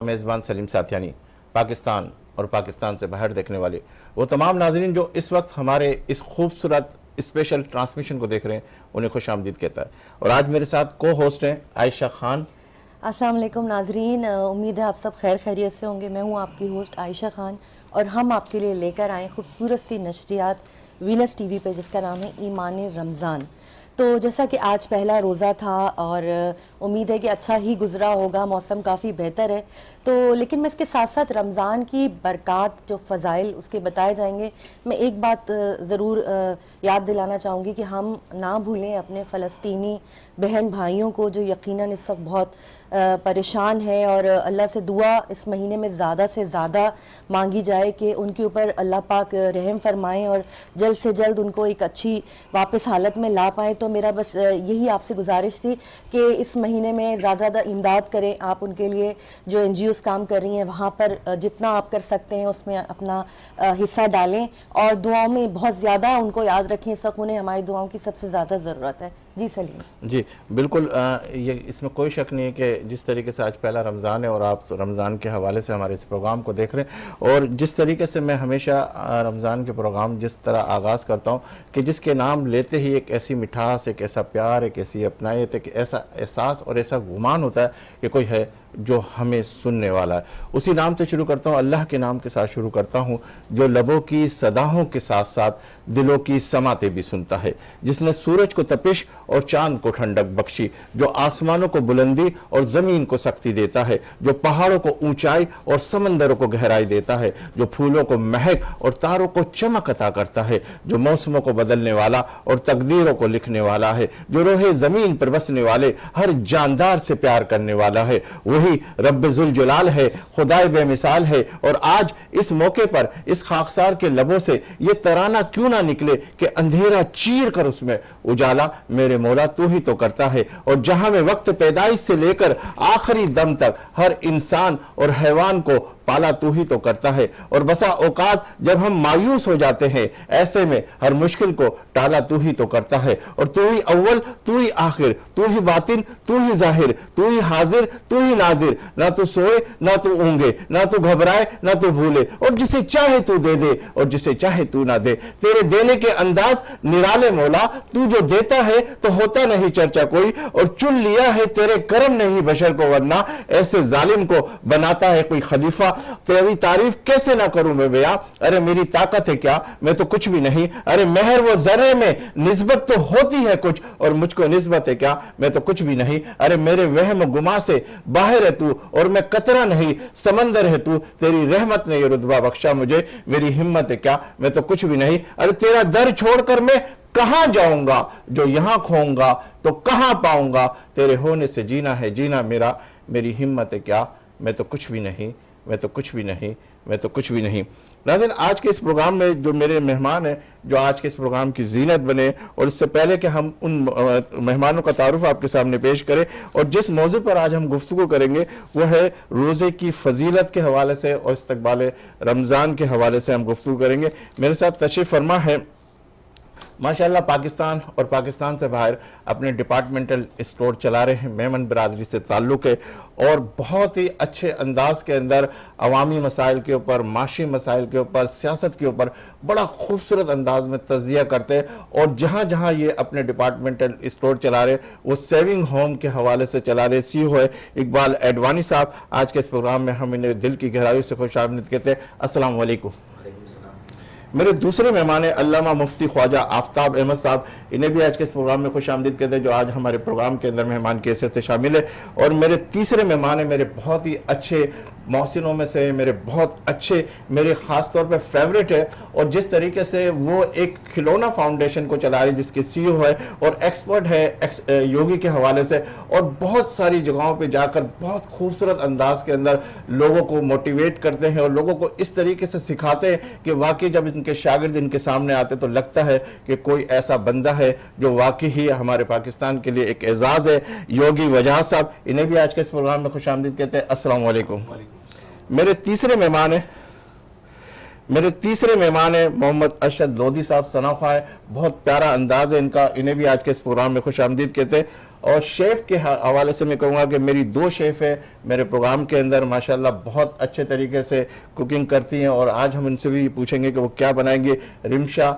मेज़बान सलीम साथियानी, पाकिस्तान और पाकिस्तान से बाहर देखने वाले वो तमाम नाजरीन जो इस वक्त हमारे इस खूबसूरत स्पेशल ट्रांसमिशन को देख रहे हैं, उन्हें खुश आमदीद कहता है। और आज मेरे साथ को होस्ट हैं आयशा खान। अस्सलाम वालेकुम नाजरीन, उम्मीद है आप सब खैर खैरियत से होंगे। मैं हूँ आपकी होस्ट आयशा खान और हम आपके लिए लेकर आए खूबसूरत सी नशरियात वीनस टीवी पे, जिसका नाम है ईमान रमज़ान। तो जैसा कि आज पहला रोज़ा था और उम्मीद है कि अच्छा ही गुजरा होगा, मौसम काफ़ी बेहतर है। तो लेकिन मैं इसके साथ साथ रमज़ान की बरक़ात जो फ़ज़ाइल उसके बताए जाएंगे। मैं एक बात ज़रूर याद दिलाना चाहूँगी कि हम ना भूलें अपने फ़लस्तीनी बहन भाइयों को जो यकीनन इस वक्त बहुत परेशान है, और अल्लाह से दुआ इस महीने में ज़्यादा से ज़्यादा मांगी जाए कि उनके ऊपर अल्लाह पाक रहम फरमाएं और जल्द से जल्द उनको एक अच्छी वापस हालत में ला पाएँ। तो मेरा बस यही आपसे गुजारिश थी कि इस महीने में ज़्यादा इमदाद करें। आप उनके लिए जो NGOs काम कर रही हैं वहाँ पर जितना आप कर सकते हैं उसमें अपना हिस्सा डालें और दुआओं में बहुत ज़्यादा उनको याद रखें। इस वक्त उन्हें हमारी दुआओं की सबसे ज़्यादा ज़रूरत है। जी सलीम। जी बिल्कुल, ये इसमें कोई शक नहीं है कि जिस तरीके से आज पहला रमज़ान है और आप तो रमज़ान के हवाले से हमारे इस प्रोग्राम को देख रहे हैं, और जिस तरीके से मैं हमेशा रमज़ान के प्रोग्राम जिस तरह आगाज़ करता हूँ कि जिसके नाम लेते ही एक ऐसी मिठास, एक ऐसा प्यार, एक ऐसी अपनायत, एक ऐसा एहसास और ऐसा गुमान होता है कि कोई है जो हमें सुनने वाला है। उसी नाम से शुरू करता हूँ, अल्लाह के नाम के साथ शुरू करता हूँ, जो लबों की सदाहों के साथ साथ दिलों की समातें भी सुनता है, जिसने सूरज को तपिश और चांद को ठंडक बख्शी, जो आसमानों को बुलंदी और ज़मीन को सख्ती देता है, जो पहाड़ों को ऊंचाई और समंदरों को गहराई देता है, जो फूलों को महक और तारों को चमक अता करता है, जो मौसमों को बदलने वाला और तकदीरों को लिखने वाला है, जो रोहे ज़मीन पर बसने वाले हर जानदार से प्यार करने वाला है, वही रब्बुल जलाल है, खुदाए बेमिसाल है। और आज इस मौके पर इस खाकसार के लबों से ये तराना क्यों ना निकले कि अंधेरा चीर कर उसमें उजाला मेरे मौला तू ही तो करता है। और जहां में वक्त पैदाइश से लेकर आखिरी दम तक हर इंसान और हैवान को पाला तू ही तो करता है। और बसा औकात जब हम मायूस हो जाते हैं, ऐसे में हर मुश्किल को टाला तू ही तो करता है। और तू ही अव्वल, तू ही आखिर, तू ही बातिन, तू ही जाहिर, तू ही हाजिर, तू ही नाजिर। ना तू सोए ना तू ऊंगे, ना तू घबराए ना तू भूले, और जिसे चाहे तू दे दे और जिसे चाहे तू ना दे। तेरे देने के अंदाज निराले मौला, तू जो देता है तो होता नहीं चर्चा कोई, और चुन लिया है तेरे करम नहीं बशर को, वरना ऐसे जालिम को बनाता है कोई खलीफा। तेरी तारीफ कैसे ना करूं मैं बयां, अरे मेरी ताकत है क्या, मैं तो कुछ भी नहीं। अरे महर वो जर्रे में निस्बत तो होती है कुछ, और मुझको निस्बत है क्या, मैं तो कुछ भी नहीं। अरे मेरे वहम गुमा से बाहर है तू और मैं कतरा नहीं, समंदर है तू, तेरी रहमत ने ये रुतबा बख्शा मुझे, मेरी हिम्मत है क्या, मैं तो कुछ भी नहीं। अरे तेरा दर छोड़कर मैं कहां जाऊंगा, जो यहां खोऊंगा तो कहां पाऊंगा, तेरे होने से जीना है जीना मेरा, मेरी हिम्मत है क्या, मैं तो कुछ भी नहीं, मैं तो कुछ भी नहीं, मैं तो कुछ भी नहीं। नाज़रीन, आज के इस प्रोग्राम में जो मेरे मेहमान हैं, जो आज के इस प्रोग्राम की जीनत बने, और इससे पहले कि हम उन मेहमानों का तारुफ आपके सामने पेश करें, और जिस मौजू पर आज हम गुफ्तगू करेंगे वो है रोज़े की फजीलत के हवाले से और इस्तकबाल रमज़ान के हवाले से हम गुफ्तगू करेंगे। मेरे साथ तशरीफ़ फरमा है माशाअल्लाह पाकिस्तान और पाकिस्तान से बाहर अपने डिपार्टमेंटल स्टोर चला रहे हैं, मेमन बरादरी से ताल्लुक़ है, और बहुत ही अच्छे अंदाज के अंदर अवामी मसाइल के ऊपर, माशी मसाइल के ऊपर, सियासत के ऊपर बड़ा खूबसूरत अंदाज में तज़िया करते हैं। और जहाँ जहाँ ये अपने डिपार्टमेंटल स्टोर चला रहे वो सेविंग होम के हवाले से चला रहे। CEO है इकबाल एडवानी साहब, आज के इस प्रोग्राम में हम इन्हें दिल की गहराई से खुशामदीद कहते हैं। अस्सलाम वालेकुम। मेरे दूसरे मेहमान है अल्लामा मुफ्ती ख्वाजा आफ्ताब अहमद साहब, इन्हें भी आज के इस प्रोग्राम में खुश आमदीद कहते हैं, जो आज हमारे प्रोग्राम के अंदर मेहमान की हैसियत से शामिल है। और मेरे तीसरे मेहमान है मेरे बहुत ही अच्छे मोहसिनों में से, मेरे बहुत अच्छे, मेरे ख़ास तौर पे फेवरेट है, और जिस तरीके से वो एक खिलौना फाउंडेशन को चला रही, जिसके CEO है और एक्सपर्ट है योगी के हवाले से, और बहुत सारी जगहों पे जाकर बहुत खूबसूरत अंदाज के अंदर लोगों को मोटिवेट करते हैं और लोगों को इस तरीके से सिखाते हैं कि वाकई जब इनके शागिर्द इनके सामने आते तो लगता है कि कोई ऐसा बंदा है जो वाकई ही हमारे पाकिस्तान के लिए एक एजाज है। योगी वजाहत साहब, इन्हें भी आज के इस प्रोग्राम में खुश आमदीद कहते हैं। अस्सलाम वालेकुम। मेरे तीसरे मेहमान है मोहम्मद अरशद लोधी साहब, सनाखा है, बहुत प्यारा अंदाज है इनका, इन्हें भी आज के इस प्रोग्राम में खुश आमदीद कहते हैं। और शेफ़ के हवाले से मैं कहूँगा कि मेरी 2 शेफ़ है मेरे प्रोग्राम के अंदर, माशाल्लाह बहुत अच्छे तरीके से कुकिंग करती हैं, और आज हम इनसे भी पूछेंगे कि वो क्या बनाएंगे। रिमशा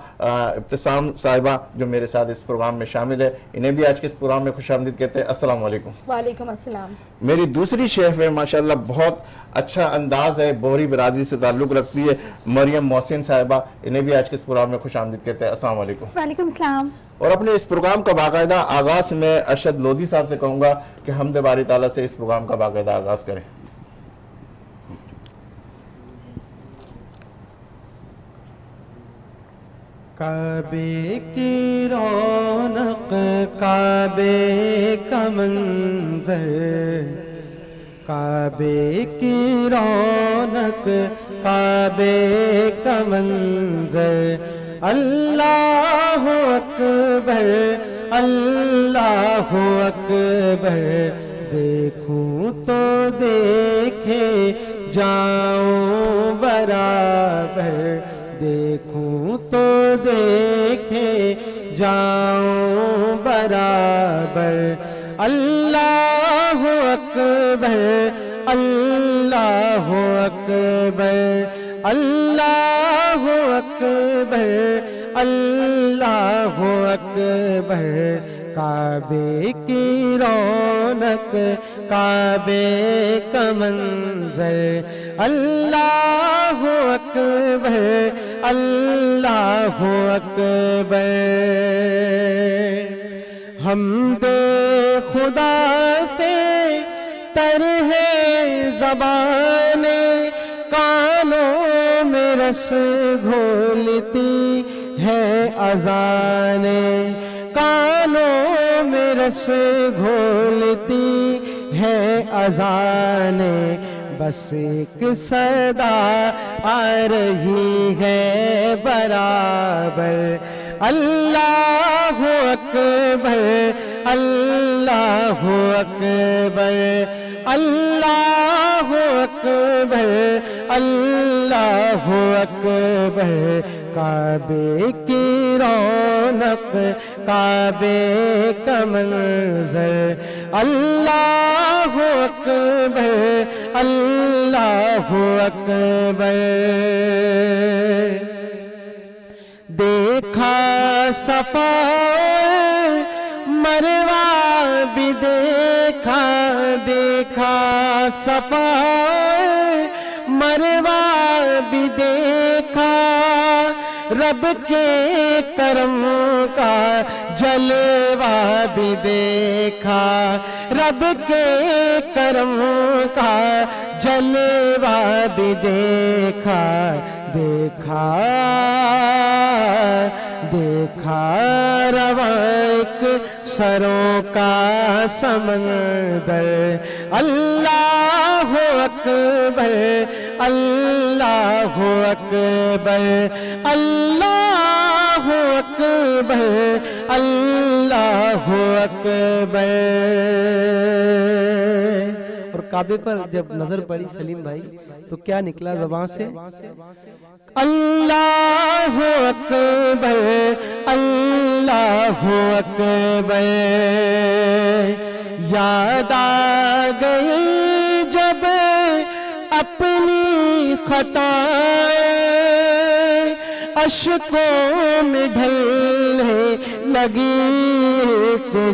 इब्तिसाम साहिबा जो मेरे साथ इस प्रोग्राम में शामिल है, इन्हें भी आज के इस प्रोग्राम में खुशामदीद कहते हैं। अस्सलाम वालेकुम। वालेकुम अस्सलाम। मेरी दूसरी शेफ़ है, माशाल्लाह बहुत अच्छा अंदाज है, बोहरी बरादरी से ताल्लुक़ रखती है, मरियम मोहसिन साहिबा, इन्हें भी आज के इस प्रोग्राम में खुशामदीद कहते हैं। अस्सलाम वालेकुम। वालेकुम अस्सलाम। और अपने इस प्रोग्राम का बाकायदा आगाज़ में अरशद लोधी साहब से कहूँगा कि हमद बारी ताला से इस प्रोग्राम का बाकायदा आगाज़ करें। काबे की रौनक, काबे का मंजर, काबे की रौनक, काबे का मंजर, अल्लाह अकबर, अल्लाह अकबर, देखूं तो देखे जाऊं बराबर, देखूं तो देखे जाऊं बराबर, अल्लाह अकबर, अल्लाह अकबर, अल्लाह अकबर, अल्लाह अकबर, काबे की रौनक, काबे का मंजर, अल्लाह अकबर, अल्लाह अकबर। हमदे खुदा से तर है ज़बाने, कानों में रस घोलती है अज़ाने, कानों में रस घोलती है अज़ाने, बस एक सदा आ रही है बराबर, अल्लाह अकबर, अल्लाह अकबर, अल्लाह अकबर, अल्लाह अकबर, काबे की रौनक, काबे का मंजर, अल्लाह अकबर, अल्लाह अकबर। देखा सफा मरवा भी देखा, देखा सफा मरवा भी देखा, रब के करम का जलवा भी देखा, रब के करम का जलवा भी देखा, देखा देखा रवाक सरों का समंदर, अल्लाह अकबर, अल्लाह अकबर, अल्लाह अकबर, अल्लाह अकबर। और काबे पर जब नजर पड़ी सलीम भाई तो क्या निकला ज़बान से? अल्लाह अकबर, अल्लाह अकबर। याद आ गई जब अपनी खताएं, अश्कों में ढलने लगी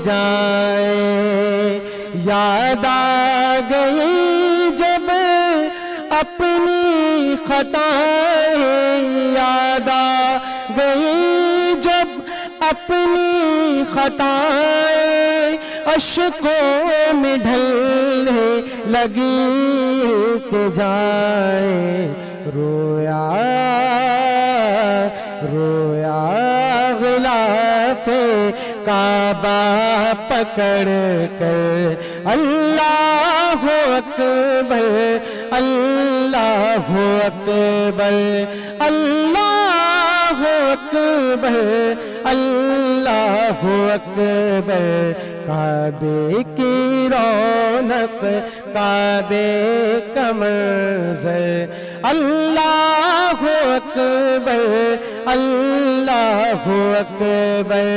जाए, याद आ गई जब अपनी खताएं, याद आ गई जब अपनी खताएं, अश्कों में ढलने लगी जाए, रोया रोया गिलाफे काबा पकड़ कर, अल्लाह अकबर, अल्लाह अकबर, अल्लाह अकबर, अल्लाह अकबर। काबे की रौनक, काबे का मंजर, अल्लाह अकबर, अल्लाह अकबर।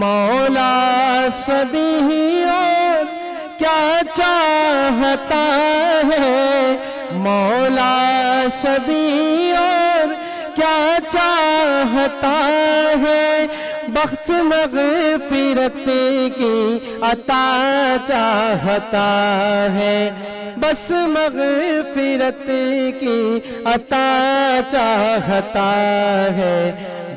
मौला सभी और क्या चाहता है, मौला सभी और क्या चाहता है, बख्श मग़फ़िरत की अता चाहता है, बस मग़फ़िरत की अता चाहता है,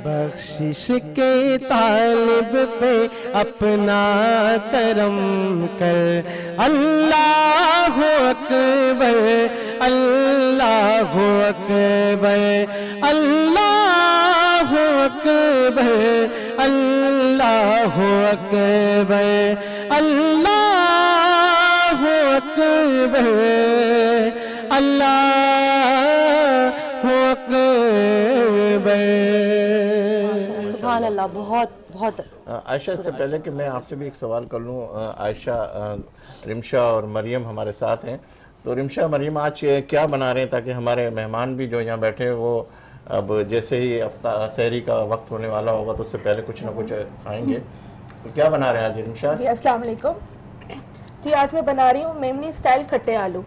बख्शिश के तालिब पे अपना करम कर। अल्लाह अकबर, अल्लाह अकबर, अल्लाह अकबर, अल्लाह अकबर, अल्लाह अकबर, अल्लाह अकबर। सुभान अल्लाह, बहुत बहुत आयशा, इससे पहले कि मैं आपसे भी एक सवाल कर लूँ, आयशा, रिमशा और मरियम हमारे साथ हैं, तो रिमशा, मरियम आज क्या बना रहे हैं ताकि हमारे मेहमान भी जो यहाँ बैठे हैं वो अब जैसे ही सहरी का वक्त होने वाला होगा तो उससे पहले कुछ ना कुछ खाएंगे, तो क्या बना रहे हैं आज रिमशा? जी अस्सलाम वालेकुम जी। आज मैं बना रही हूँ मेमनी स्टाइल खट्टे आलू,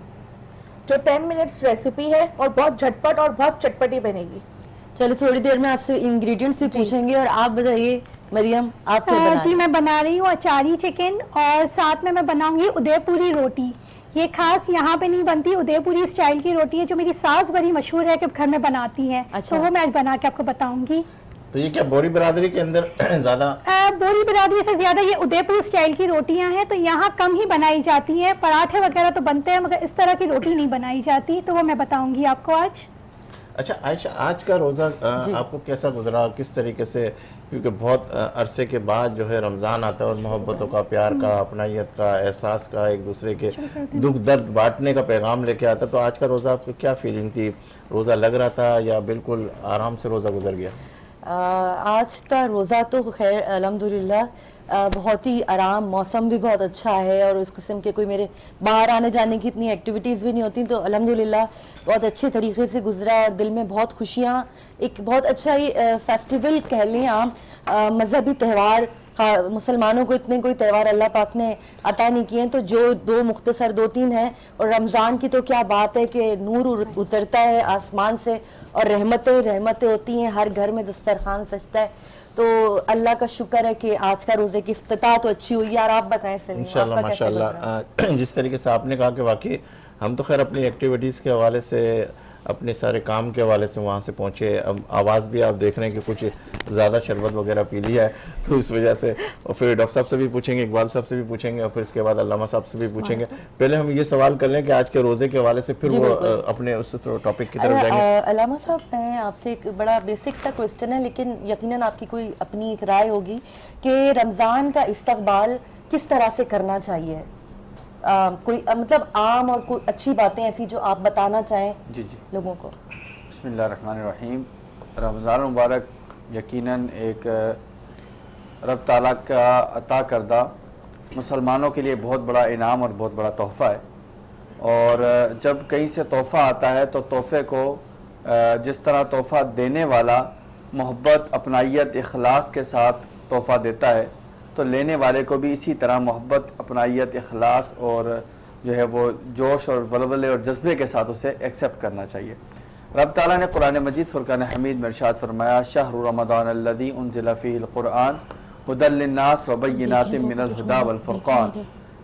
जो 10 मिनट्स रेसिपी है और बहुत झटपट और बहुत चटपटी बनेगी। चलिए थोड़ी देर में आपसे इंग्रेडिएंट्स भी पूछेंगे। और आप बताइए मरियम, आप क्या बना जी, मैं बना रही हूँ अचारी चिकन और साथ में मैं बनाऊंगी उदयपुरी रोटी। ये खास यहाँ पे नहीं बनती, उदयपुरी स्टाइल की रोटी है जो मेरी सास बड़ी मशहूर है कि घर में बनाती हैं। अच्छा। तो वो मैं आज बना के आपको बताऊंगी। तो ये क्या बोरी बिरादरी के अंदर ज़्यादा? बोरी बिरादरी से ज्यादा ये उदयपुर स्टाइल की रोटियां हैं, तो यहाँ कम ही बनाई जाती हैं। पराठे वगैरह तो बनते हैं मगर इस तरह की रोटी नहीं बनाई जाती, तो वो मैं बताऊंगी आपको आज। अच्छा आयशा, आज का रोज़ा आपको कैसा गुजरा, किस तरीके से? क्योंकि बहुत अरसे के बाद जो है रमज़ान आता है और मोहब्बतों का, प्यार का, अपनायत का, एहसास का, एक दूसरे के दुख दर्द बांटने का पैगाम लेके आता, तो आज का रोज़ा आपको क्या फीलिंग थी? रोज़ा लग रहा था या बिल्कुल आराम से रोज़ा गुजर गया? आज का रोज़ा तो खैर अल्हम्दुलिल्लाह बहुत ही आराम, मौसम भी बहुत अच्छा है और इस किस्म के कोई मेरे बाहर आने जाने की इतनी एक्टिविटीज़ भी नहीं होती, तो अल्हम्दुलिल्लाह बहुत अच्छे तरीके से गुजरा और दिल में बहुत खुशियाँ, एक बहुत अच्छा ही फेस्टिवल कह लें आम, मजहबी त्यौहार। मुसलमानों को इतने कोई त्यौहार अल्लाह पाक ने अता नहीं किए, तो जो दो मुख्तसर 2-3 हैं, और रमज़ान की तो क्या बात है कि नूर उतरता है आसमान से और रहमतें रहमतें होती हैं, हर घर में दस्तरखान सजता है। तो अल्लाह का शुक्र है कि आज का रोज़े की इफ्तिताह तो अच्छी हुई। यार आप बताएं सलीम, इंशाल्लाह माशाल्लाह। जिस तरीके से आपने कहा कि वाकई हम तो खैर अपनी एक्टिविटीज़ के हवाले से, अपने सारे काम के हवाले से वहाँ से पहुँचे। अब आवाज़ भी आप देख रहे हैं कि कुछ ज़्यादा शरबत वगैरह पी लिया है, तो इस वजह से। और फिर डॉक्टर साहब से भी पूछेंगे, इकबाल साहब से भी पूछेंगे, और फिर इसके बाद अल्लामा साहब से भी पूछेंगे। पहले हम ये सवाल कर लें कि आज के रोज़े के हवाले से, फिर वो अपने उस टॉपिक की तरफ जाएंगे। अल्लामा साहब, मैं आपसे एक बड़ा बेसिक सा क्वेश्चन है, लेकिन यकीनन आपकी कोई अपनी एक राय होगी कि रमज़ान का इस्तकबाल किस तरह से करना चाहिए? कोई मतलब आम और कोई अच्छी बातें ऐसी जो आप बताना चाहें जी जी लोगों को? बिस्मिल्लाहिर्रहमानिर्रहीम। रमज़ान मुबारक यकीनन एक रब ताला का अता करदा मुसलमानों के लिए बहुत बड़ा इनाम और बहुत बड़ा तोहफ़ा है। और जब कहीं से तोहफ़ा आता है तो तोहफ़े को जिस तरह तोहफ़ा देने वाला मोहब्बत, अपनायत, इखलास के साथ तोहफ़ा देता है, तो लेने वाले को भी इसी तरह मोहब्बत, अपनायत, इखलास और जो है वो जोश और वलवले और जज्बे के साथ उसे एक्सेप्ट करना चाहिए। रब ताला ने कुरान मजीद फुरकान हमीद में इरशाद फरमाया, शहरु रमज़ान अल्लज़ी उन्ज़िला फ़ीहिल क़ुरआन हुदल लिन्नास व बय्यिनातिम मिनल हुदा वल फ़ुरक़ान।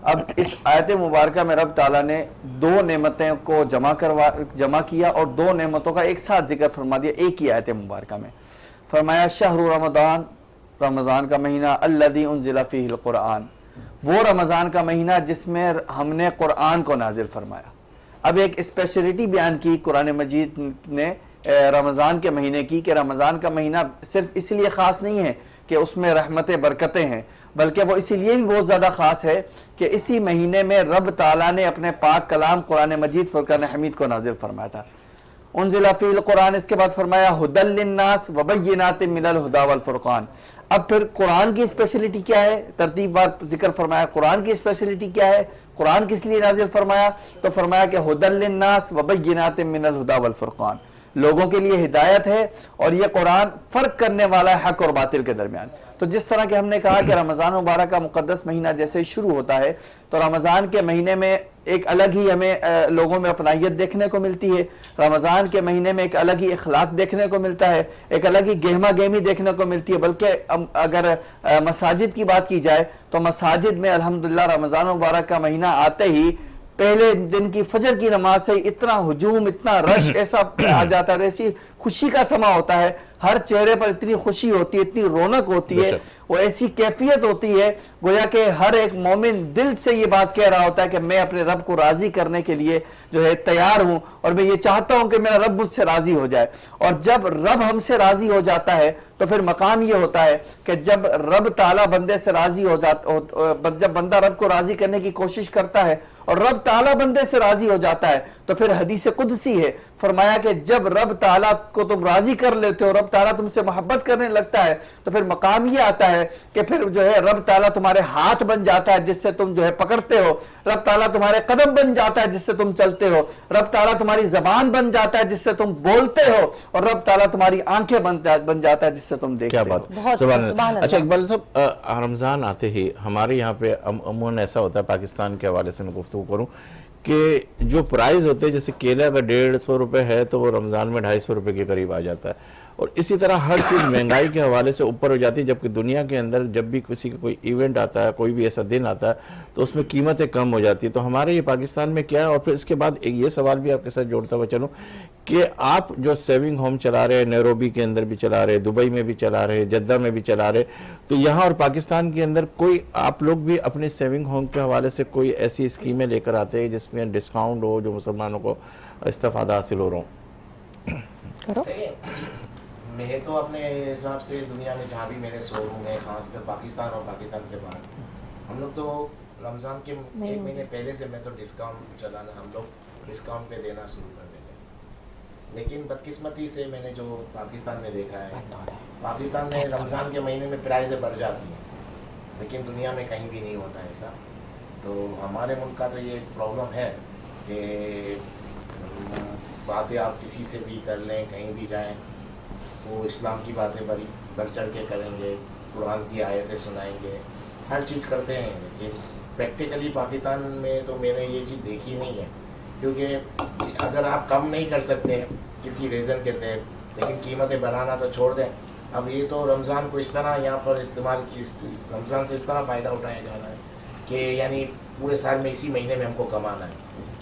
अब इस आयत मुबारक में रब ताला ने दो नेमतों को जमा किया और दो नेमतों का एक साथ जिक्र फरमा दिया एक ही आयत मुबारक में। फरमाया शहरु रमज़ान, रमज़ान का महीना, अल्लज़ी उन्ज़िला फ़ीहिल क़ुरआन, वो रमज़ान का महीना जिसमें हमने कुरान को नाजिल फरमाया। अब एक स्पेशलिटी बयान की कुरान मजीद ने रमज़ान के महीने की, कि रमज़ान का महीना सिर्फ इसलिए ख़ास नहीं है कि उसमें रहमतें बरकतें हैं, बल्कि वो इसीलिए भी बहुत ज़्यादा ख़ास है कि इसी महीने में रब ताला ने अपने पाक कलाम कुरान मजीद फुरकान हमीद को नाजिल फरमाया था। उन्ज़िला फ़ीहिल क़ुरआन, इसके बाद फरमाया हुदल लिन्नास व बय्यिनातिम मिनल हुदा वल फ़ुरक़ान। अब फिर कुरान की स्पेशलिटी क्या है, तरतीबवार जिक्र फरमाया। कुरान की स्पेशलिटी क्या है, कुरान किस लिए नाजिल फरमाया? तो फरमाया कि हुदल लिन्नास व बय्यिनातिम मिनल हुदा वल फ़ुरक़ान, लोगों के लिए हिदायत है और ये कुरान फ़र्क करने वाला है हक और बातिल के दरमियान। तो जिस तरह के हमने कहा कि रमज़ान मुबारक का मुक़द्दस महीना जैसे ही शुरू होता है तो रमज़ान के महीने में एक अलग ही हमें लोगों में अपनाहियत देखने को मिलती है। रमज़ान के महीने में एक अलग ही इखलाक देखने को मिलता है, एक अलग ही गहमा गहमी देखने को मिलती है। बल्कि अगर मसाजिद की बात की जाए तो मसाजिद में अल्हम्दुलिल्लाह रमज़ान मुबारक का महीना आते ही पहले दिन की फजर की नमाज से इतना हुजूम, इतना रश ऐसा आ जाता है, ऐसी खुशी का समा होता है, हर चेहरे पर इतनी खुशी होती है, इतनी रौनक होती है, वो ऐसी कैफियत होती है गोया कि हर एक मोमिन दिल से ये बात कह रहा होता है कि मैं अपने रब को राजी करने के लिए जो है तैयार हूं और मैं ये चाहता हूं कि मेरा रब मुझसे राजी हो जाए। और जब रब हमसे राजी हो जाता है तो फिर मकाम ये होता है कि जब रब ताला बंदे से राजी हो जाता, जब बंदा रब को राजी करने की कोशिश करता है और रब ताला बंदे से राजी हो जाता है तो फिर हदीस कुदसी है, फरमाया कि जब रब ताला को तुम राजी कर लेते हो, रब ताला तुमसे मोहब्बत करने लगता है तो फिर मकाम ये आता है कि फिर जो है रब ताला तुम्हारे हाथ बन जाता है जिससे तुम जो है पकड़ते हो, रब ताला तुम्हारे कदम बन जाता है जिससे तुम चलते हो, रब ताला तुम्हारी जबान बन जाता है जिससे तुम बोलते हो और रब ताला तुम्हारी आंखें बन जाता है जिससे तुम देखते क्या हो। बात, सुभान अल्लाह। अच्छा इकबाल साहब, रमज़ान आते ही हमारे यहाँ पे अमूमन ऐसा होता है, पाकिस्तान के हवाले से मैं गुफ्तगू करूँ कि जो प्राइस होते हैं, जैसे केला अगर 150 रुपये है तो वो रमज़ान में 250 रुपये के करीब आ जाता है, और इसी तरह हर चीज़ महंगाई के हवाले से ऊपर हो जाती है। जबकि दुनिया के अंदर जब भी किसी का कोई इवेंट आता है, कोई भी ऐसा दिन आता है तो उसमें कीमतें कम हो जाती है। तो हमारे ये पाकिस्तान में क्या है? और फिर इसके बाद एक ये सवाल भी आपके साथ जोड़ता हुआ चलूँ कि आप जो सेविंग होम चला रहे हैं, नैरोबी के अंदर भी चला रहे, दुबई में भी चला रहे, जद्दा में भी चला रहे, तो यहाँ और पाकिस्तान के अंदर कोई आप लोग भी अपने सेविंग होम के हवाले से कोई ऐसी स्कीमें लेकर आते हैं जिसमें डिस्काउंट हो, जो मुसलमानों को इस्तेफादा हासिल हो रहा हो? करो। मैं तो अपने हिसाब से दुनिया में जहाँ भी मेरे शोरूम है, खासकर पाकिस्तान और पाकिस्तान से बाहर, हम लोग तो रमज़ान के 1 महीने पहले से मैं तो डिस्काउंट चलाना, हम लोग डिस्काउंट पे देना शुरू कर देंगे। लेकिन बदकिस्मती से मैंने जो पाकिस्तान में देखा है, पाकिस्तान में रमज़ान के महीने में प्राइसें बढ़ जाती हैं, लेकिन दुनिया में कहीं भी नहीं होता ऐसा। तो हमारे मुल्क का तो ये प्रॉब्लम है कि बातें आप किसी से भी कर लें, कहीं भी जाएं, वो इस्लाम की बातें बढ़ चढ़ के करेंगे, कुरान की आयतें सुनाएंगे, हर चीज़ करते हैं। लेकिन प्रैक्टिकली पाकिस्तान में तो मैंने ये चीज़ देखी नहीं है, क्योंकि अगर आप कम नहीं कर सकते किसी रीज़न के तहत, लेकिन कीमतें बढ़ाना तो छोड़ दें। अब ये तो रमज़ान को इस तरह यहाँ पर इस्तेमाल की, रमज़ान से इस तरह फ़ायदा उठाया जा रहा है कि यानी पूरे साल में इसी महीने में हमको कमाना है।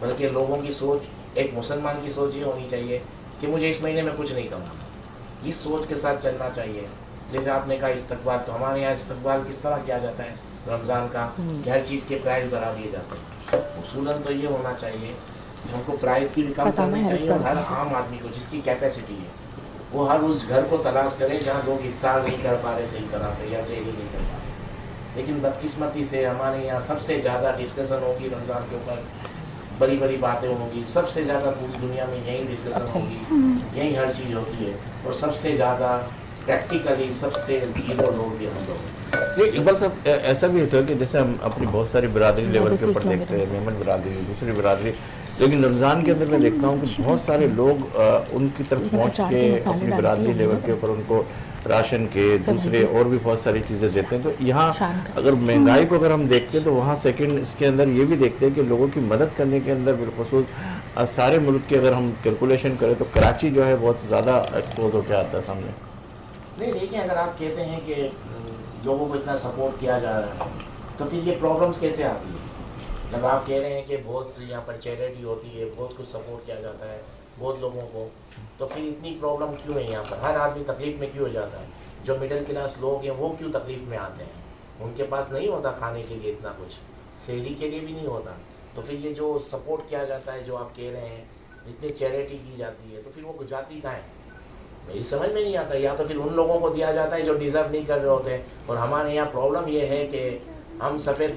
बल्कि लोगों की सोच, एक मुसलमान की सोच ये होनी चाहिए कि मुझे इस महीने में कुछ नहीं कमाना, इस सोच के साथ चलना चाहिए। जैसे आपने कहा इस्तकबाल, तो हमारे यहाँ इस्तकबाल किस तरह किया जाता है रमज़ान का, कि हर चीज़ के प्राइस बढ़ा दिए जाते हैं। उसूलन तो ये होना चाहिए कि हमको प्राइस की भी कम करनी चाहिए, और हर आम आदमी को जिसकी कैपेसिटी है वो हर उस घर को तलाश करे जहाँ लोग इफ्तार नहीं कर पा रहे सही तरह से या सहरी नहीं कर पा रहे। लेकिन बदकिस्मती से हमारे यहाँ सबसे ज़्यादा डिस्कशन होगी रमज़ान के ऊपर, बड़ी बड़ी बातें होंगी, सबसे ज़्यादा पूरी दुनिया में यही डिस्कशन होगी, यही हर चीज़ होती है, और सबसे ज़्यादा प्रैक्टिकली सबसे जीरो लोग भी हम लोग। इकबाल साहब, ऐसा भी होता है कि जैसे हम अपनी बहुत सारी बिरादरी लेवल के ऊपर देखते हैं, मेमन बिरादरी, दूसरी बिरादरी, लेकिन रमज़ान के अंदर मैं देखता हूँ कि बहुत सारे लोग उनकी तरफ पहुँच के अपनी बिरादरी लेवल के ऊपर उनको राशन के दूसरे और भी बहुत सारी चीज़ें देते हैं। तो यहाँ अगर महंगाई को अगर हम देखते हैं तो वहाँ सेकंड इसके अंदर ये भी देखते हैं कि लोगों की मदद करने के अंदर बिलखुसूस सारे मुल्क की अगर हम कैलकुलेशन करें तो कराची जो है बहुत ज़्यादा एक्सपोज होकर आता है सामने। नहीं, देखिए, अगर आप कहते हैं कि लोगों को इतना सपोर्ट किया जा रहा है तो फिर ये प्रॉब्लम्स कैसे आती है? जब आप कह रहे हैं कि बहुत यहाँ पर चैरिटी होती है, बहुत कुछ सपोर्ट किया जाता है बहुत लोगों को, तो फिर इतनी प्रॉब्लम क्यों है यहाँ पर? हर आदमी तकलीफ़ में क्यों हो जाता है? जो मिडिल क्लास लोग हैं वो क्यों तकलीफ़ में आते हैं? उनके पास नहीं होता खाने के लिए इतना कुछ, सहरी के लिए भी नहीं होता। तो फिर ये जो सपोर्ट किया जाता है, जो आप कह रहे हैं इतनी चैरिटी की जाती है, तो फिर वो जाती कहाँ है? मेरी समझ में नहीं आता। या तो फिर उन लोगों को दिया जाता है जो डिज़र्व नहीं कर रहे होते हैं। और हमारे यहाँ प्रॉब्लम ये है कि हम सफ़ेद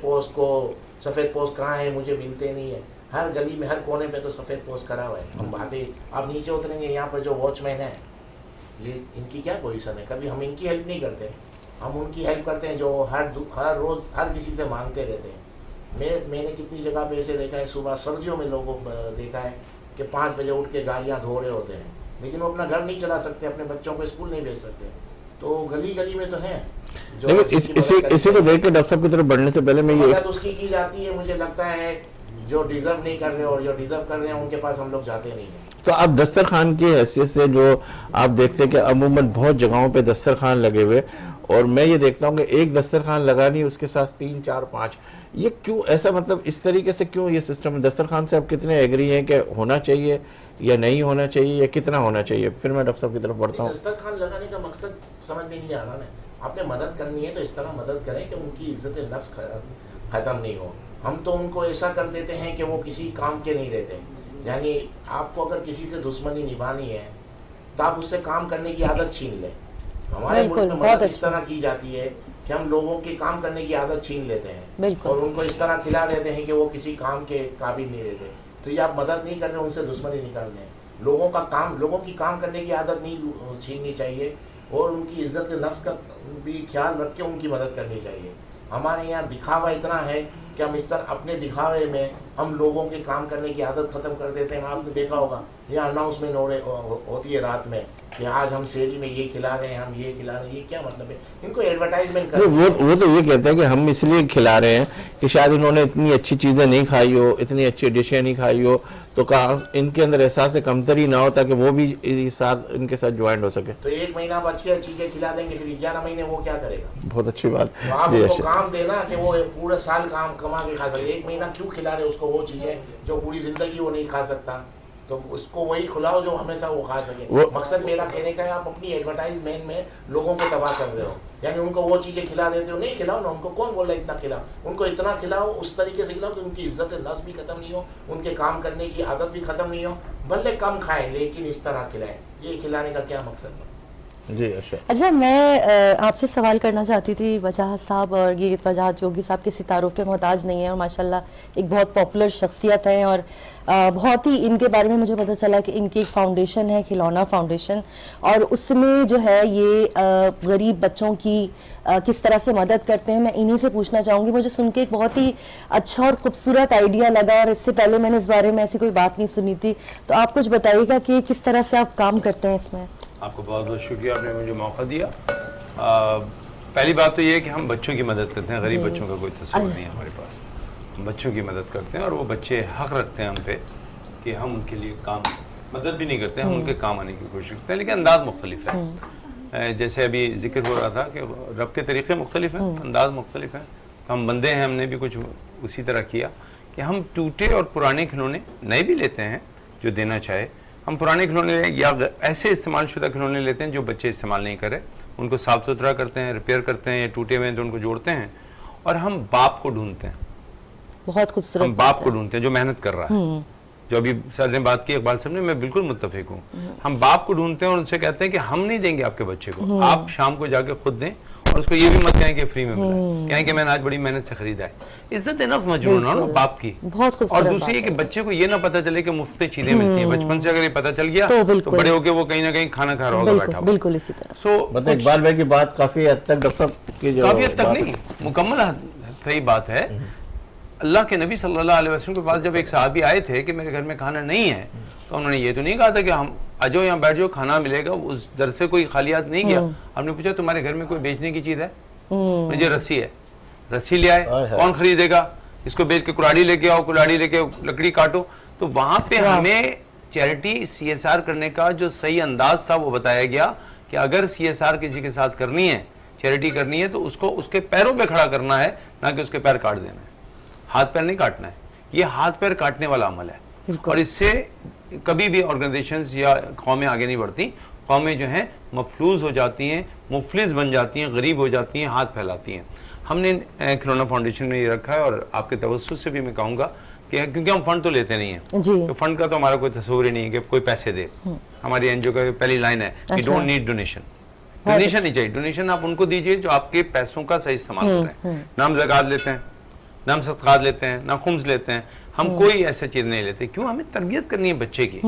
पोस्ट कहाँ है मुझे मिलते नहीं है। हर गली में हर कोने पे तो सफ़ेद पोस्ट करा हुआ है। हम बातें आप नीचे उतरेंगे, यहाँ पर जो वॉचमैन है ये इनकी क्या पोजीशन है? कभी हम इनकी हेल्प नहीं करते, हम उनकी हेल्प करते हैं जो हर रोज़ हर किसी से मांगते रहते हैं। मैंने कितनी जगह पे ऐसे देखा है, सुबह सर्दियों में लोगों को देखा है कि 5 बजे उठ के गाड़ियाँ धो रहे होते हैं, लेकिन वो अपना घर नहीं चला सकते, अपने बच्चों को स्कूल नहीं भेज सकते। तो गली गली में तो है जो इसी को देख के डॉक्टर साहब की तरफ बढ़ने से पहले मैं ये मदद उसकी की जाती है। मुझे लगता है जो डिजर्व नहीं कर रहे और जो डिजर्व कर रहे हैं उनके पास हम लोग जाते नहीं हैं। तो आप दस्तरखान की हैसियत से जो आप देखते हैं कि अमूमन बहुत जगहों पे दस्तरखान लगे हुए, और मैं ये देखता हूँ कि एक दस्तरखान लगा नहीं उसके साथ 3 4 5, ये क्यों ऐसा, मतलब इस तरीके से क्यों ये सिस्टम? दस्तरखान से आप कितने एग्री हैं कि होना चाहिए या नहीं होना चाहिए या कितना होना चाहिए? फिर मैं डॉक्टर साहब की तरफ बढ़ता हूँ। दस्तरखान लगाने का मकसद समझ में नहीं आ रहा ना। आपने मदद करनी है तो इस तरह मदद करें कि उनकी इज्जत नफ्स खत्म नहीं हो। हम तो उनको ऐसा कर देते हैं कि वो किसी काम के नहीं रहते। यानी आपको अगर किसी से दुश्मनी निभानी है तो आप उससे काम करने की आदत छीन लें। हमारे मुल्क में मदद इस तरह की जाती है कि हम लोगों के काम करने की आदत छीन लेते हैं और उनको इस तरह खिला देते हैं कि वो किसी काम के काबिल नहीं रहते। तो ये आप मदद नहीं कर रहे, उनसे दुश्मनी निकाल रहे हैं। लोगों की काम करने की आदत नहीं छीननी चाहिए और उनकी इज्जत नफ्स का भी ख्याल रख के उनकी मदद करनी चाहिए। हमारे यहाँ दिखावा इतना है कि हम इस तरह अपने दिखावे में हम लोगों के काम करने की आदत खत्म कर देते हैं। आपने देखा होगा यहाँ अनाउंसमेंट होती है रात में कि आज हम शहरी में ये खिला रहे हैं, हम ये खिला रहे हैं। ये क्या मतलब है? इनको एडवर्टाइजमेंट कर वो तो ये कहते हैं कि हम इसलिए खिला रहे हैं कि शायद इन्होंने इतनी अच्छी चीजें नहीं खाई हो, इतनी अच्छी डिशें नहीं खाई हो, तो कहा इनके अंदर एहसास कमतरी ना हो ताकि वो भी इनके साथ ज्वाइंट हो सके। तो 1 महीना आप अच्छी चीजें खिला देंगे, फिर 11 महीने वो क्या करेगा? बहुत अच्छी बात। तो आप उनको काम देना कि वो पूरा साल काम कमा के खा सके। 1 महीना क्यों खिला रहे उसको वो चीजें जो पूरी जिंदगी वो नहीं खा सकता? तो उसको वही खिलाओ जो हमेशा वो खा सके। मकसद मेरा कहने का है, आप अपनी एडवर्टाइजमेंट में लोगों को तबाह कर रहे हो। यानी उनको वो चीजें खिला देते हो। नहीं खिलाओ ना, उनको कौन बोल रहा है इतना खिलाओ? उनको इतना खिलाओ, उस तरीके से खिलाओ कि उनकी इज्जत नफ्स भी खत्म नहीं हो, उनके काम करने की आदत भी खत्म नहीं हो। भले कम खाएं लेकिन इस तरह खिलाएं। ये खिलाने का क्या मकसद है? जी अच्छा, मैं आपसे सवाल करना चाहती थी। वजाहत साहब और ये वजाहत जोगी साहब के सितारों के मोहताज नहीं है और माशाल्लाह एक बहुत पॉपुलर शख्सियत है और बहुत ही इनके बारे में मुझे पता चला कि इनकी एक फाउंडेशन है, खिलौना फाउंडेशन, और उसमें जो है ये गरीब बच्चों की किस तरह से मदद करते हैं। मैं इन्हीं से पूछना चाहूँगी। मुझे सुन के एक बहुत ही अच्छा और खूबसूरत आइडिया लगा और इससे पहले मैंने इस बारे में ऐसी कोई बात नहीं सुनी थी। तो आप कुछ बताइएगा कि किस तरह से आप काम करते हैं इसमें। आपको बहुत बहुत शुक्रिया, आपने मुझे मौका दिया। पहली बात तो ये है कि हम बच्चों की मदद करते हैं। गरीब बच्चों का कोई तस्वीर नहीं है हमारे पास। हम बच्चों की मदद करते हैं और वो बच्चे हक रखते हैं हम पे कि हम उनके लिए काम मदद भी नहीं करते, हम उनके काम आने की कोशिश करते हैं, लेकिन अंदाज मुख्तलिफ है। जैसे अभी जिक्र हो रहा था कि रब के तरीक़े मुख्तलिफ हैं, अंदाज मुख्तलिफ हैं। तो हम बंदे हैं, हमने भी कुछ उसी तरह किया कि हम टूटे और पुराने खिलौने नए भी लेते हैं जो देना चाहे। हम पुराने खिलौने या ऐसे इस्तेमाल शुदा खिलौने लेते हैं जो बच्चे इस्तेमाल नहीं करें, उनको साफ़ सुथरा करते हैं, रिपेयर करते हैं, या टूटे हुए हैं तो उनको जोड़ते हैं। और हम बाप को ढूंढते हैं, बहुत खूबसूरत। हम बाप को ढूंढते हैं जो मेहनत कर रहा है। जो अभी सर ने बात की इकबाल साहब ने, मैं बिल्कुल मुत्तफिक हूँ। हम बाप को ढूंढते हैं और उनसे कहते हैं कि हम नहीं देंगे आपके बच्चे को, आप शाम को जाके खुद दें और उसको ये भी मत कहें कि फ्री में मिला, कहें कि मैंने आज बड़ी मेहनत से खरीदा है। इज्जत नफ्स मजबूर हो ना बाप की। बहुत खूबसूरत। और दूसरी है कि बच्चे को ये ना पता चले कि मुफ्त चीजें मिलती हैं। बचपन से अगर ये पता चल गया तो बड़े होके वो कहीं ना कहीं खाना खा रहा होगा बैठा। बिल्कुल इसी तरह। मतलब इकबाल भाई की बात काफी हद तक डॉक्टर साहब की जो काफी हद तक नहीं, मुकम्मल सही बात है। अल्लाह के नबी सल्लल्लाहु अलैहि वसल्लम के पास जब एक साहबी आए थे कि मेरे घर में खाना नहीं है, तो उन्होंने ये तो नहीं कहा था कि हम आ जाओ यहाँ बैठ जाओ खाना मिलेगा, उस दर से कोई खालियात नहीं किया। हमने पूछा तुम्हारे घर में कोई बेचने की चीज है? मुझे रस्सी है, रस्सी ले आए, कौन खरीदेगा? इसको बेच के कुल्हाड़ी लेके आओ, कुल्हाड़ी लेके लकड़ी काटो। तो वहां पे हमें चैरिटी CSR करने का जो सही अंदाज था वो बताया गया कि अगर CSR किसी के साथ करनी है, चैरिटी करनी है, तो उसको उसके पैरों पे खड़ा करना है, ना कि उसके पैर काट देना है। हाथ पैर नहीं काटना है, ये हाथ पैर काटने वाला अमल है। और इससे कभी भी ऑर्गेनाइजेशंस या कौमें आगे नहीं बढ़ती। कौमें जो हैं मफलूज हो जाती हैं, मुफलिस बन जाती हैं, गरीब हो जाती हैं, हाथ फैलाती हैं। हमने खिलौना फाउंडेशन में ये रखा है और आपके तवज्जुह से भी मैं कहूँगा कि क्योंकि हम फंड तो लेते नहीं हैं, तो फंड का तो हमारा कोई तस्वीर ही नहीं है कि कोई पैसे दे। हमारी NGO का पहली लाइन है कि डोंट नीड डोनेशन। डोनेशन नहीं चाहिए, डोनेशन आप उनको दीजिए जो आपके पैसों का सही इस्तेमाल कर रहे हैं। ना हम ज़कात लेते हैं, ना हम सदक़ात लेते हैं, ना खुम्स लेते हैं, हम कोई ऐसा चीज़ नहीं लेते। क्यों? हमें तरबियत करनी है बच्चे की।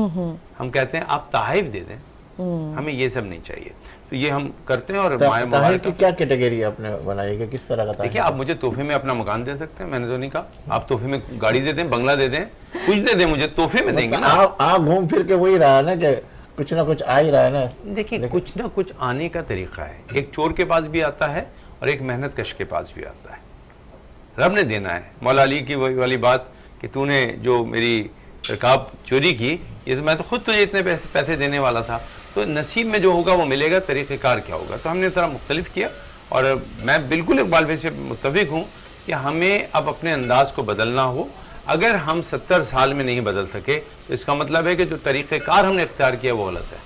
हम कहते हैं आप तहाइफ दे दें, हमें ये सब नहीं चाहिए। तो ये हम करते हैं। और ताहिर मुबारक की क्या कैटेगरी आपने बनाई है, कि किस तरह का ताहिर? देखिए, आप मुझे तोहफे में अपना मकान दे सकते हैं, मैंने तो नहीं कहा। आप तोहफे में गाड़ी दे दें, बंगला दे दें, कुछ दे दें, मुझे तोहफे में देंगे ना। आप घूम फिर के वही रहा है ना कि कुछ ना कुछ आ ही रहा है ना। देखिए, कुछ ना कुछ आने का तरीका है। एक चोर के पास भी आता है और एक मेहनत कश के पास भी आता है। रब ने देना है। मौला अली की वही वाली बात कि तूने जो मेरी रकाब चोरी की, ये तो मैं तो खुद तुझे इतने पैसे देने वाला था, तो नसीब में जो होगा वो मिलेगा, तरीक़ेकार क्या होगा। तो हमने थोड़ा मुख्तलिफ किया। और मैं बिल्कुल इकबाल भाई से मुत्तफिक हूँ कि हमें अब अपने अंदाज को बदलना हो। अगर हम 70 साल में नहीं बदल सके तो इसका मतलब है कि जो तरीक़ेकार हमने इख्तियार किया वो गलत है।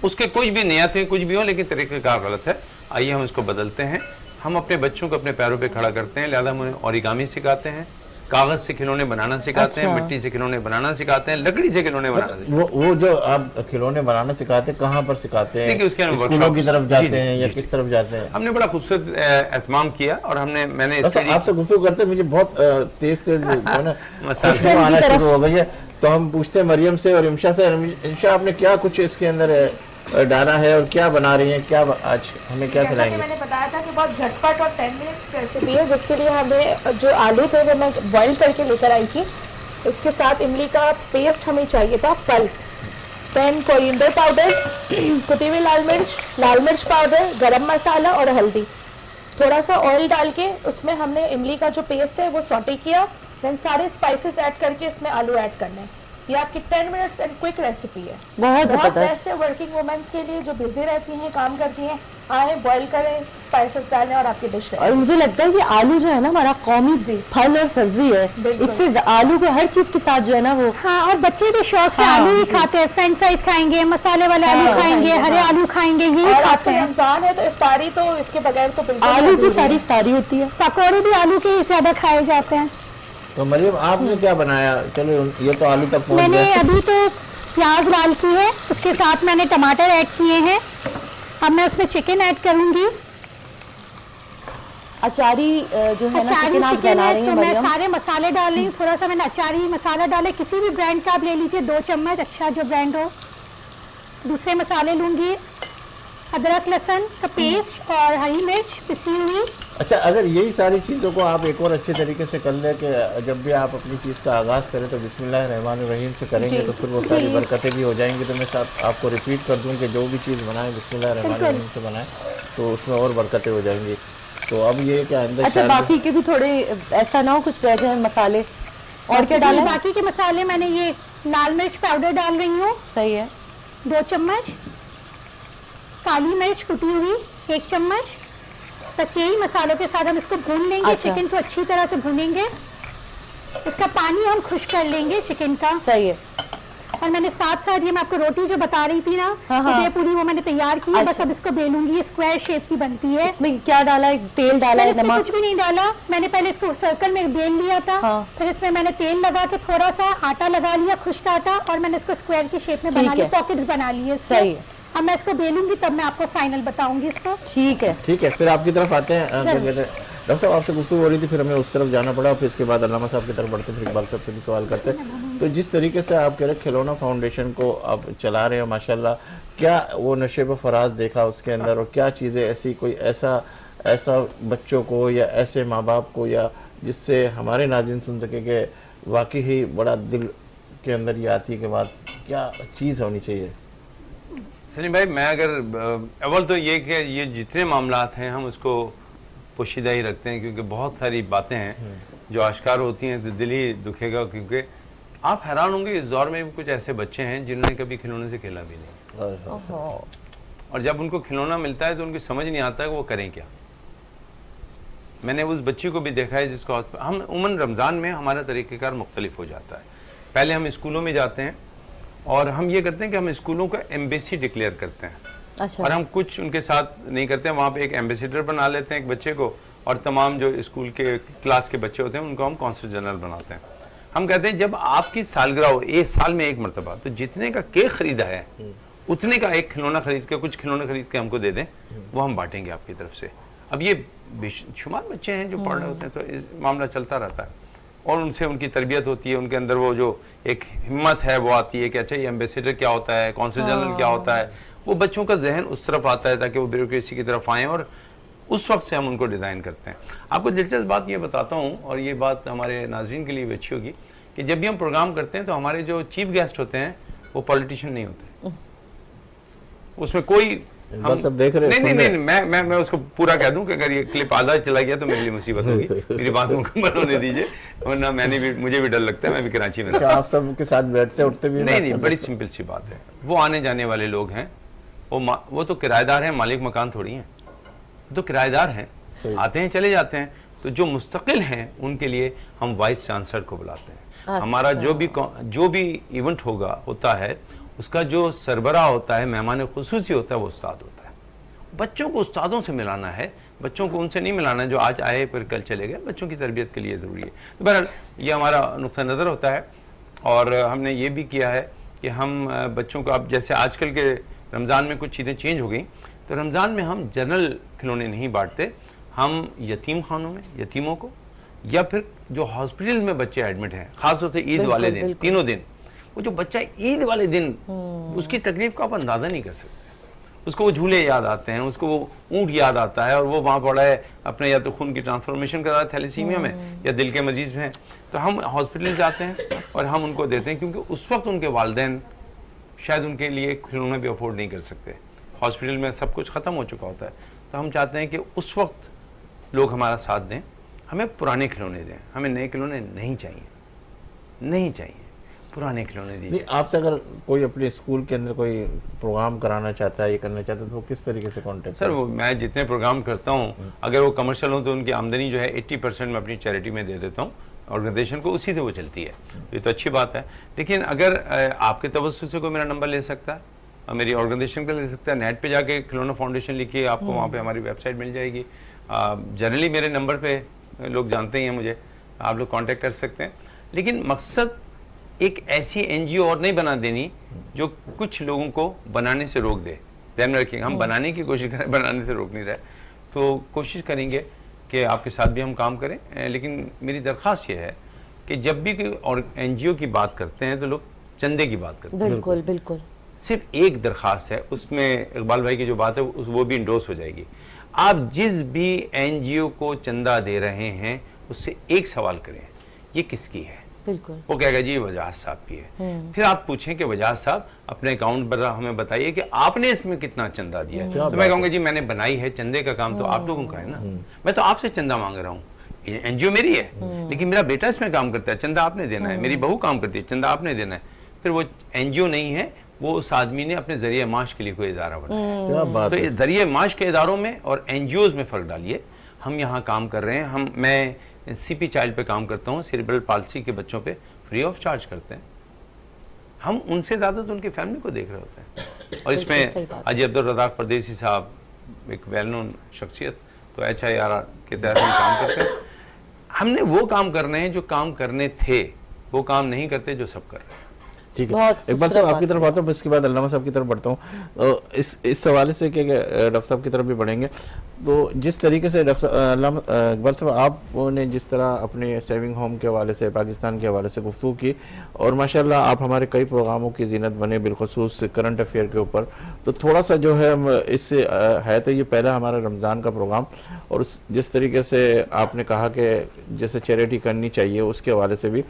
उसके कुछ भी नियत है, कुछ भी हो, लेकिन तरीक़ेकार गलत है। आइए हम इसको बदलते हैं। हम अपने बच्चों को अपने पैरों पे खड़ा करते हैं, लिहाजा हम उन्हें ओरिगामी सिखाते हैं, कागज से खिलौने बनाना सिखाते हैं, मिट्टी से खिलौने बनाना सिखाते हैं, लकड़ी से खिलौने बनाना सिखाते हैं। वो जो आप खिलौने बनाना सिखाते हैं, कहाँ पर सिखाते हैं? देखिए, उसके स्कूलों की तरफ जाते हैं या किस तरफ जाते हैं? हमने बड़ा खूबसूरत एहतमाम किया और मैंने आपसे गुफ्तगू करते मुझे बहुत तेज जो है ना मसाला आना शुरू हो गई है। तो हम पूछते हैं मरियम से और इमशा से। इमशा, आपने क्या कुछ इसके अंदर डाला है और क्या बना रही हैं? क्या आज हमें क्या खिलाएंगे? मैंने बताया था कि बहुत झटपट और 10 मिनट रेसिपी है, जिसके लिए हमें जो आलू थे वो मैं बॉईल करके लेकर आई थी। इसके साथ इमली का पेस्ट हमें चाहिए था, पल्प, देन कोरिएंडर पाउडर, कुटी हुई लाल मिर्च पाउडर, गरम मसाला और हल्दी। थोड़ा सा ऑयल डाल के उसमें हमने इमली का जो पेस्ट है वो सॉटे किया। देन सारे स्पाइसेस ऐड करके इसमें आलू ऐड करने हैं। ये आपकी 10 मिनट्स एंड क्विक रेसिपी है। बहुत जबरदस्त बेस्ट है वर्किंग वुमेन्स के लिए जो बिजी रहती हैं, काम करती हैं। आए, बॉईल करें, स्पाइसेस डालें और आपकी डिश है। और मुझे लगता है कि आलू जो है ना हमारा कौमी फल और सब्जी है। इससे आलू को हर चीज के साथ जो है ना वो, हाँ, और बच्चे भी शौक से आलू ही खाते हैं। फ्रेंच फ्राइज खाएंगे, मसाले वाले आलू खाएंगे, हरे आलू खाएंगे, यही खाते हैं। रमजान है तो इफ्तारी तो इसके बगैर तो बिल्कुल आलू की सारी इफ्तारी होती है। पकौड़े भी आलू के ही ज्यादा खाए जाते हैं। तो मरियम, आपने क्या बनाया? चलो, ये तो आलू तक पहुंच मैंने गए। अभी तो प्याज डाल की है, उसके साथ मैंने टमाटर ऐड किए हैं। अब मैं उसमें चिकन ऐड करूंगी। अचारी जो है ना अचारी चिकन आज चिकन बना है रही तो हैं मैं मरियम। सारे मसाले डाल रही हूँ। थोड़ा सा मैंने अचारी मसाला डाले, किसी भी ब्रांड का आप ले लीजिए, 2 चम्मच, अच्छा जो ब्रांड हो। दूसरे मसाले लूंगी, अदरक लहसुन का पेस्ट और हरी मिर्च पिसी हुई। अच्छा, अगर यही सारी चीज़ों को आप एक और अच्छे तरीके से कर लें कि जब भी आप अपनी चीज़ का आगाज़ करें तो बिस्मिल्लाहिर्रहमानिर्रहीम से करेंगे तो फिर वो सारी बरकतें भी हो जाएंगी। तो मैं साथ आपको रिपीट कर दूं कि जो भी चीज़ बनाएं बिस्मिल्लाहिर्रहमानिर्रहीम से बनाएं तो उसमें और बरकतें हो जाएंगी। तो अब ये क्या अंदर अच्छा, बाकी के भी थोड़े ऐसा ना हो कुछ रह जाए मसाले। और क्या डाला? बाकी के मसाले मैंने ये लाल मिर्च पाउडर डाल रही हूँ, सही है, 2 चम्मच, काली मिर्च कुटी हुई 1 चम्मच। बस यही मसालों के साथ हम इसको भून लेंगे। अच्छा। चिकन को अच्छी तरह से भूनेंगे, इसका पानी हम खुश्क कर लेंगे चिकन का। सही है। और मैंने साथ साथ ये मैं आपको रोटी जो बता रही थी ना, हाँ। उदयपुरी, वो मैंने तैयार की है। अच्छा। बस अब इसको बेलूंगी, ये स्क्वायर शेप की बनती है। इसमें क्या डाला है? तेल डाला मैंने है, इसमें नमक? कुछ भी नहीं डाला। मैंने पहले इसको सर्कल में बेल लिया था। हाँ। फिर इसमें मैंने तेल लगा के थोड़ा सा आटा लगा लिया, खुश्क आटा, और मैंने इसको स्क्वायर की शेप में ठीक बना लिया, है। पॉकेट्स बना लिए इससे। सही है। अब मैं इसको बेलूंगी तब मैं आपको फाइनल बताऊंगी इसको। ठीक है। ठीक है, फिर आपकी तरफ आते हैं। डॉक्टर साहब, आपसे गुफ्तगू हो रही थी, फिर हमें उस तरफ जाना पड़ा, फिर इसके बाद अल्लामा साहब की तरफ बढ़ते, फिर इकबाल साहब से भी सवाल करते हैं। तो जिस तरीके से आप कह रहे खिलौना फाउंडेशन को आप चला रहे हो माशाल्लाह, क्या वो नशे व फराज देखा उसके अंदर, और क्या चीज़ें ऐसी कोई ऐसा बच्चों को या ऐसे माँ बाप को या जिससे हमारे नाज़रीन सुन सके कि वाकई ही बड़ा दिल के अंदर ये आती है कि बात क्या चीज़ होनी चाहिए? सलीम भाई, मैं अगर अव्वल तो ये कि ये जितने मामलात हैं हम उसको पोशीदा ही रखते हैं, क्योंकि बहुत सारी बातें हैं जो आश्कार होती हैं तो दिल ही दुखेगा। क्योंकि आप हैरान होंगे, इस दौर में भी कुछ ऐसे बच्चे हैं जिन्होंने कभी खिलौने से खेला भी नहीं, और जब उनको खिलौना मिलता है तो उनको समझ नहीं आता है कि वो करें क्या। मैंने उस बच्ची को भी देखा है जिसको हम उमन रमज़ान में हमारा तरीक़ेकार मुख्तलिफ हो जाता है। पहले हम स्कूलों में जाते हैं और हम ये करते हैं कि हम स्कूलों का एम्बेसी डिक्लेयर करते हैं। अच्छा। और हम कुछ उनके साथ नहीं करते हैं, वहाँ पे एक एम्बेसडर बना लेते हैं एक बच्चे को, और तमाम जो स्कूल के क्लास के बच्चे होते हैं उनको हम कौंसल जनरल बनाते हैं। हम कहते हैं जब आपकी सालगिरह हो, एक साल में एक मरतबा, तो जितने का केक खरीदा है उतने का एक खिलौना खरीद के, कुछ खिलौने खरीद के हमको दे दें, वो हम बांटेंगे आपकी तरफ से। अब ये बेशुमार बच्चे हैं जो पढ़ रहे होते हैं, तो इस मामला चलता रहता है। और उनसे उनकी तरबियत होती है, उनके अंदर वो जो एक हिम्मत है वो आती है कि अच्छा ये एम्बेसडर क्या होता है, कौंसल जनरल क्या होता है, वो बच्चों का जहन उस तरफ आता है ताकि वो ब्यूरोक्रेसी की तरफ आएँ, और उस वक्त से हम उनको डिज़ाइन करते हैं। आपको दिलचस्प बात ये बताता हूँ, और ये बात हमारे नाज़रीन के लिए भी अच्छी होगी, कि जब भी हम प्रोग्राम करते हैं तो हमारे जो चीफ गेस्ट होते हैं वो पॉलिटिशियन नहीं होते, उसमें कोई हम सब देख रहे हैं, नहीं नहीं नहीं, मैं उसको पूरा कह दूं कि अगर ये क्लिप आधा चला गया तो मेरे लिए मुसीबत होगी, मेरी बात मुकम्मल होने दीजिए, वरना मुझे भी डर लगता है, मैं भी कराची में। क्या आप सब के साथ बैठते उठते भी? नहीं, बड़ी सिंपल सी बात है, वो आने जाने वाले लोग हैं, वो तो किराएदार हैं, मालिक मकान थोड़ी हैं, तो किराएदार हैं, आते हैं चले जाते हैं। तो जो मुस्तकिल हैं उनके लिए हम वाइस चांसलर को बुलाते हैं। हमारा जो भी इवेंट होता है उसका जो सरबराह होता है, मेहमान खुसूसी होता है, वो उस्ताद होता है। बच्चों को उस्तादों से मिलाना है, बच्चों को उनसे नहीं मिलाना है जो आज आए फिर कल चले गए, बच्चों की तरबियत के लिए ज़रूरी है। तो बहरहाल ये हमारा नुक्ता नज़र होता है, और हमने ये भी किया है कि हम बच्चों को, अब जैसे आजकल के रमज़ान में कुछ चीज़ें चेंज हो गई, तो रमज़ान में हम जनरल खिलौने नहीं बांटते, हम यतीम खानों में यतीमों को, या फिर जो हॉस्पिटल में बच्चे एडमिट हैं, खासतौर से ईद वाले दिन, तीनों दिन, वो जो बच्चा ईद वाले दिन उसकी तकलीफ का आप अंदाजा नहीं कर सकते, उसको वो झूले याद आते हैं, उसको वो ऊँट याद आता है, और वो वहाँ पड़ा है अपने या तो खून की ट्रांसफॉर्मेशन करा है थैलेसीमिया में, या दिल के मरीज में, तो हम हॉस्पिटल जाते हैं और हम उनको देते हैं, क्योंकि उस वक्त उनके वालिदैन शायद उनके लिए खिलौना भी अफोर्ड नहीं कर सकते, हॉस्पिटल में सब कुछ ख़त्म हो चुका होता है। तो हम चाहते हैं कि उस वक्त लोग हमारा साथ दें, हमें पुराने खिलौने दें, हमें नए खिलौने नहीं चाहिए, पुराने खिलौने दीजिए। आपसे अगर कोई अपने स्कूल के अंदर कोई प्रोग्राम कराना चाहता है, ये करना चाहता है, तो वो किस तरीके से कांटेक्ट? सर, वो मैं जितने प्रोग्राम करता हूँ, अगर वो कमर्शियल हो तो उनकी आमदनी जो है 80% मैं अपनी चैरिटी में दे देता हूँ ऑर्गेनाइजेशन को, उसी से वो चलती है। ये तो अच्छी बात है। लेकिन अगर आपके तवज्जुह से कोई मेरा नंबर ले सकता है और मेरी ऑर्गेनाइजेशन का ले सकता है, नेट पे जाके खिलौना फाउंडेशन लिखिए, आपको वहाँ पे हमारी वेबसाइट मिल जाएगी। जनरली मेरे नंबर पे लोग जानते ही हैं मुझे, आप लोग कांटेक्ट कर सकते हैं। लेकिन मकसद एक ऐसी एनजीओ और नहीं बना देनी जो कुछ लोगों को बनाने से रोक दे। ध्यान में रखिएगा, हम बनाने की कोशिश करें, बनाने से रोक नहीं रहे। तो कोशिश करेंगे कि आपके साथ भी हम काम करें, लेकिन मेरी दरख्वास्त ये है कि जब भी कोई और एनजीओ की बात करते हैं तो लोग चंदे की बात करते हैं। बिल्कुल बिल्कुल। सिर्फ एक दरख्वास्त है, उसमें इकबाल भाई की जो बात है वो भी इंडोर्स हो जाएगी। आप जिस भी एनजीओ को चंदा दे रहे हैं उससे एक सवाल करें, ये किसकी है? बिल्कुल। वो कहेगा जी वजाहत साहब की है। फिर आप पूछें कि वजाहत साहब अपने अकाउंट पर हमें बताइए कि आपने इसमें कितना चंदा दिया है। तो मैं कहूँगा जी मैंने बनाई है, चंदे का काम तो आप लोगों का है ना, मैं तो आपसे चंदा मांग रहा हूँ, एनजीओ मेरी है लेकिन मेरा बेटा इसमें काम करता है, चंदा आपने देना है, मेरी बहू काम करती है, चंदा आपने देना है। फिर वो एनजीओ नहीं है, वो उस आदमी ने अपने जरिए माश के लिए कोई इदारा बनाया। तो जरिए माश के इदारों में और एनजीओज में फ़र्क डालिए। हम यहाँ काम कर रहे हैं, मैं सीपी चाइल्ड पे काम करता हूँ, सेरेब्रल पाल्सी के बच्चों पे फ्री ऑफ चार्ज करते हैं। हम उनसे ज़्यादा तो उनकी फैमिली को देख रहे होते हैं। और इसमें हाजी अब्दुल रज़ाक परदेसी साहब एक वेल नोन शख्सियत, तो HIR के तहत हम काम करते हैं। हमने वो काम करने हैं जो काम करने थे, वो काम नहीं करते जो सब कर रहे हैं। ठीक है, एक बार साहब आपकी तरफ आता हूँ, इसके बाद अल्लामा साहब की तरफ बढ़ता हूँ। इस हवाले से कि डॉक्टर साहब की तरफ भी बढ़ेंगे, तो जिस तरीके से डॉक्टर इकबाल साहब आपने जिस तरह अपने सेविंग होम के हवाले से, पाकिस्तान के हवाले से गुफ्तगू की, और माशाल्लाह आप हमारे कई प्रोग्रामों की जीनत बने, बिलखुसूस करंट अफेयर के ऊपर। तो थोड़ा सा जो है इससे है, तो ये पहला हमारा रमज़ान का प्रोग्राम, और जिस तरीके से आपने कहा कि जैसे चैरिटी करनी चाहिए उसके हवाले से भी,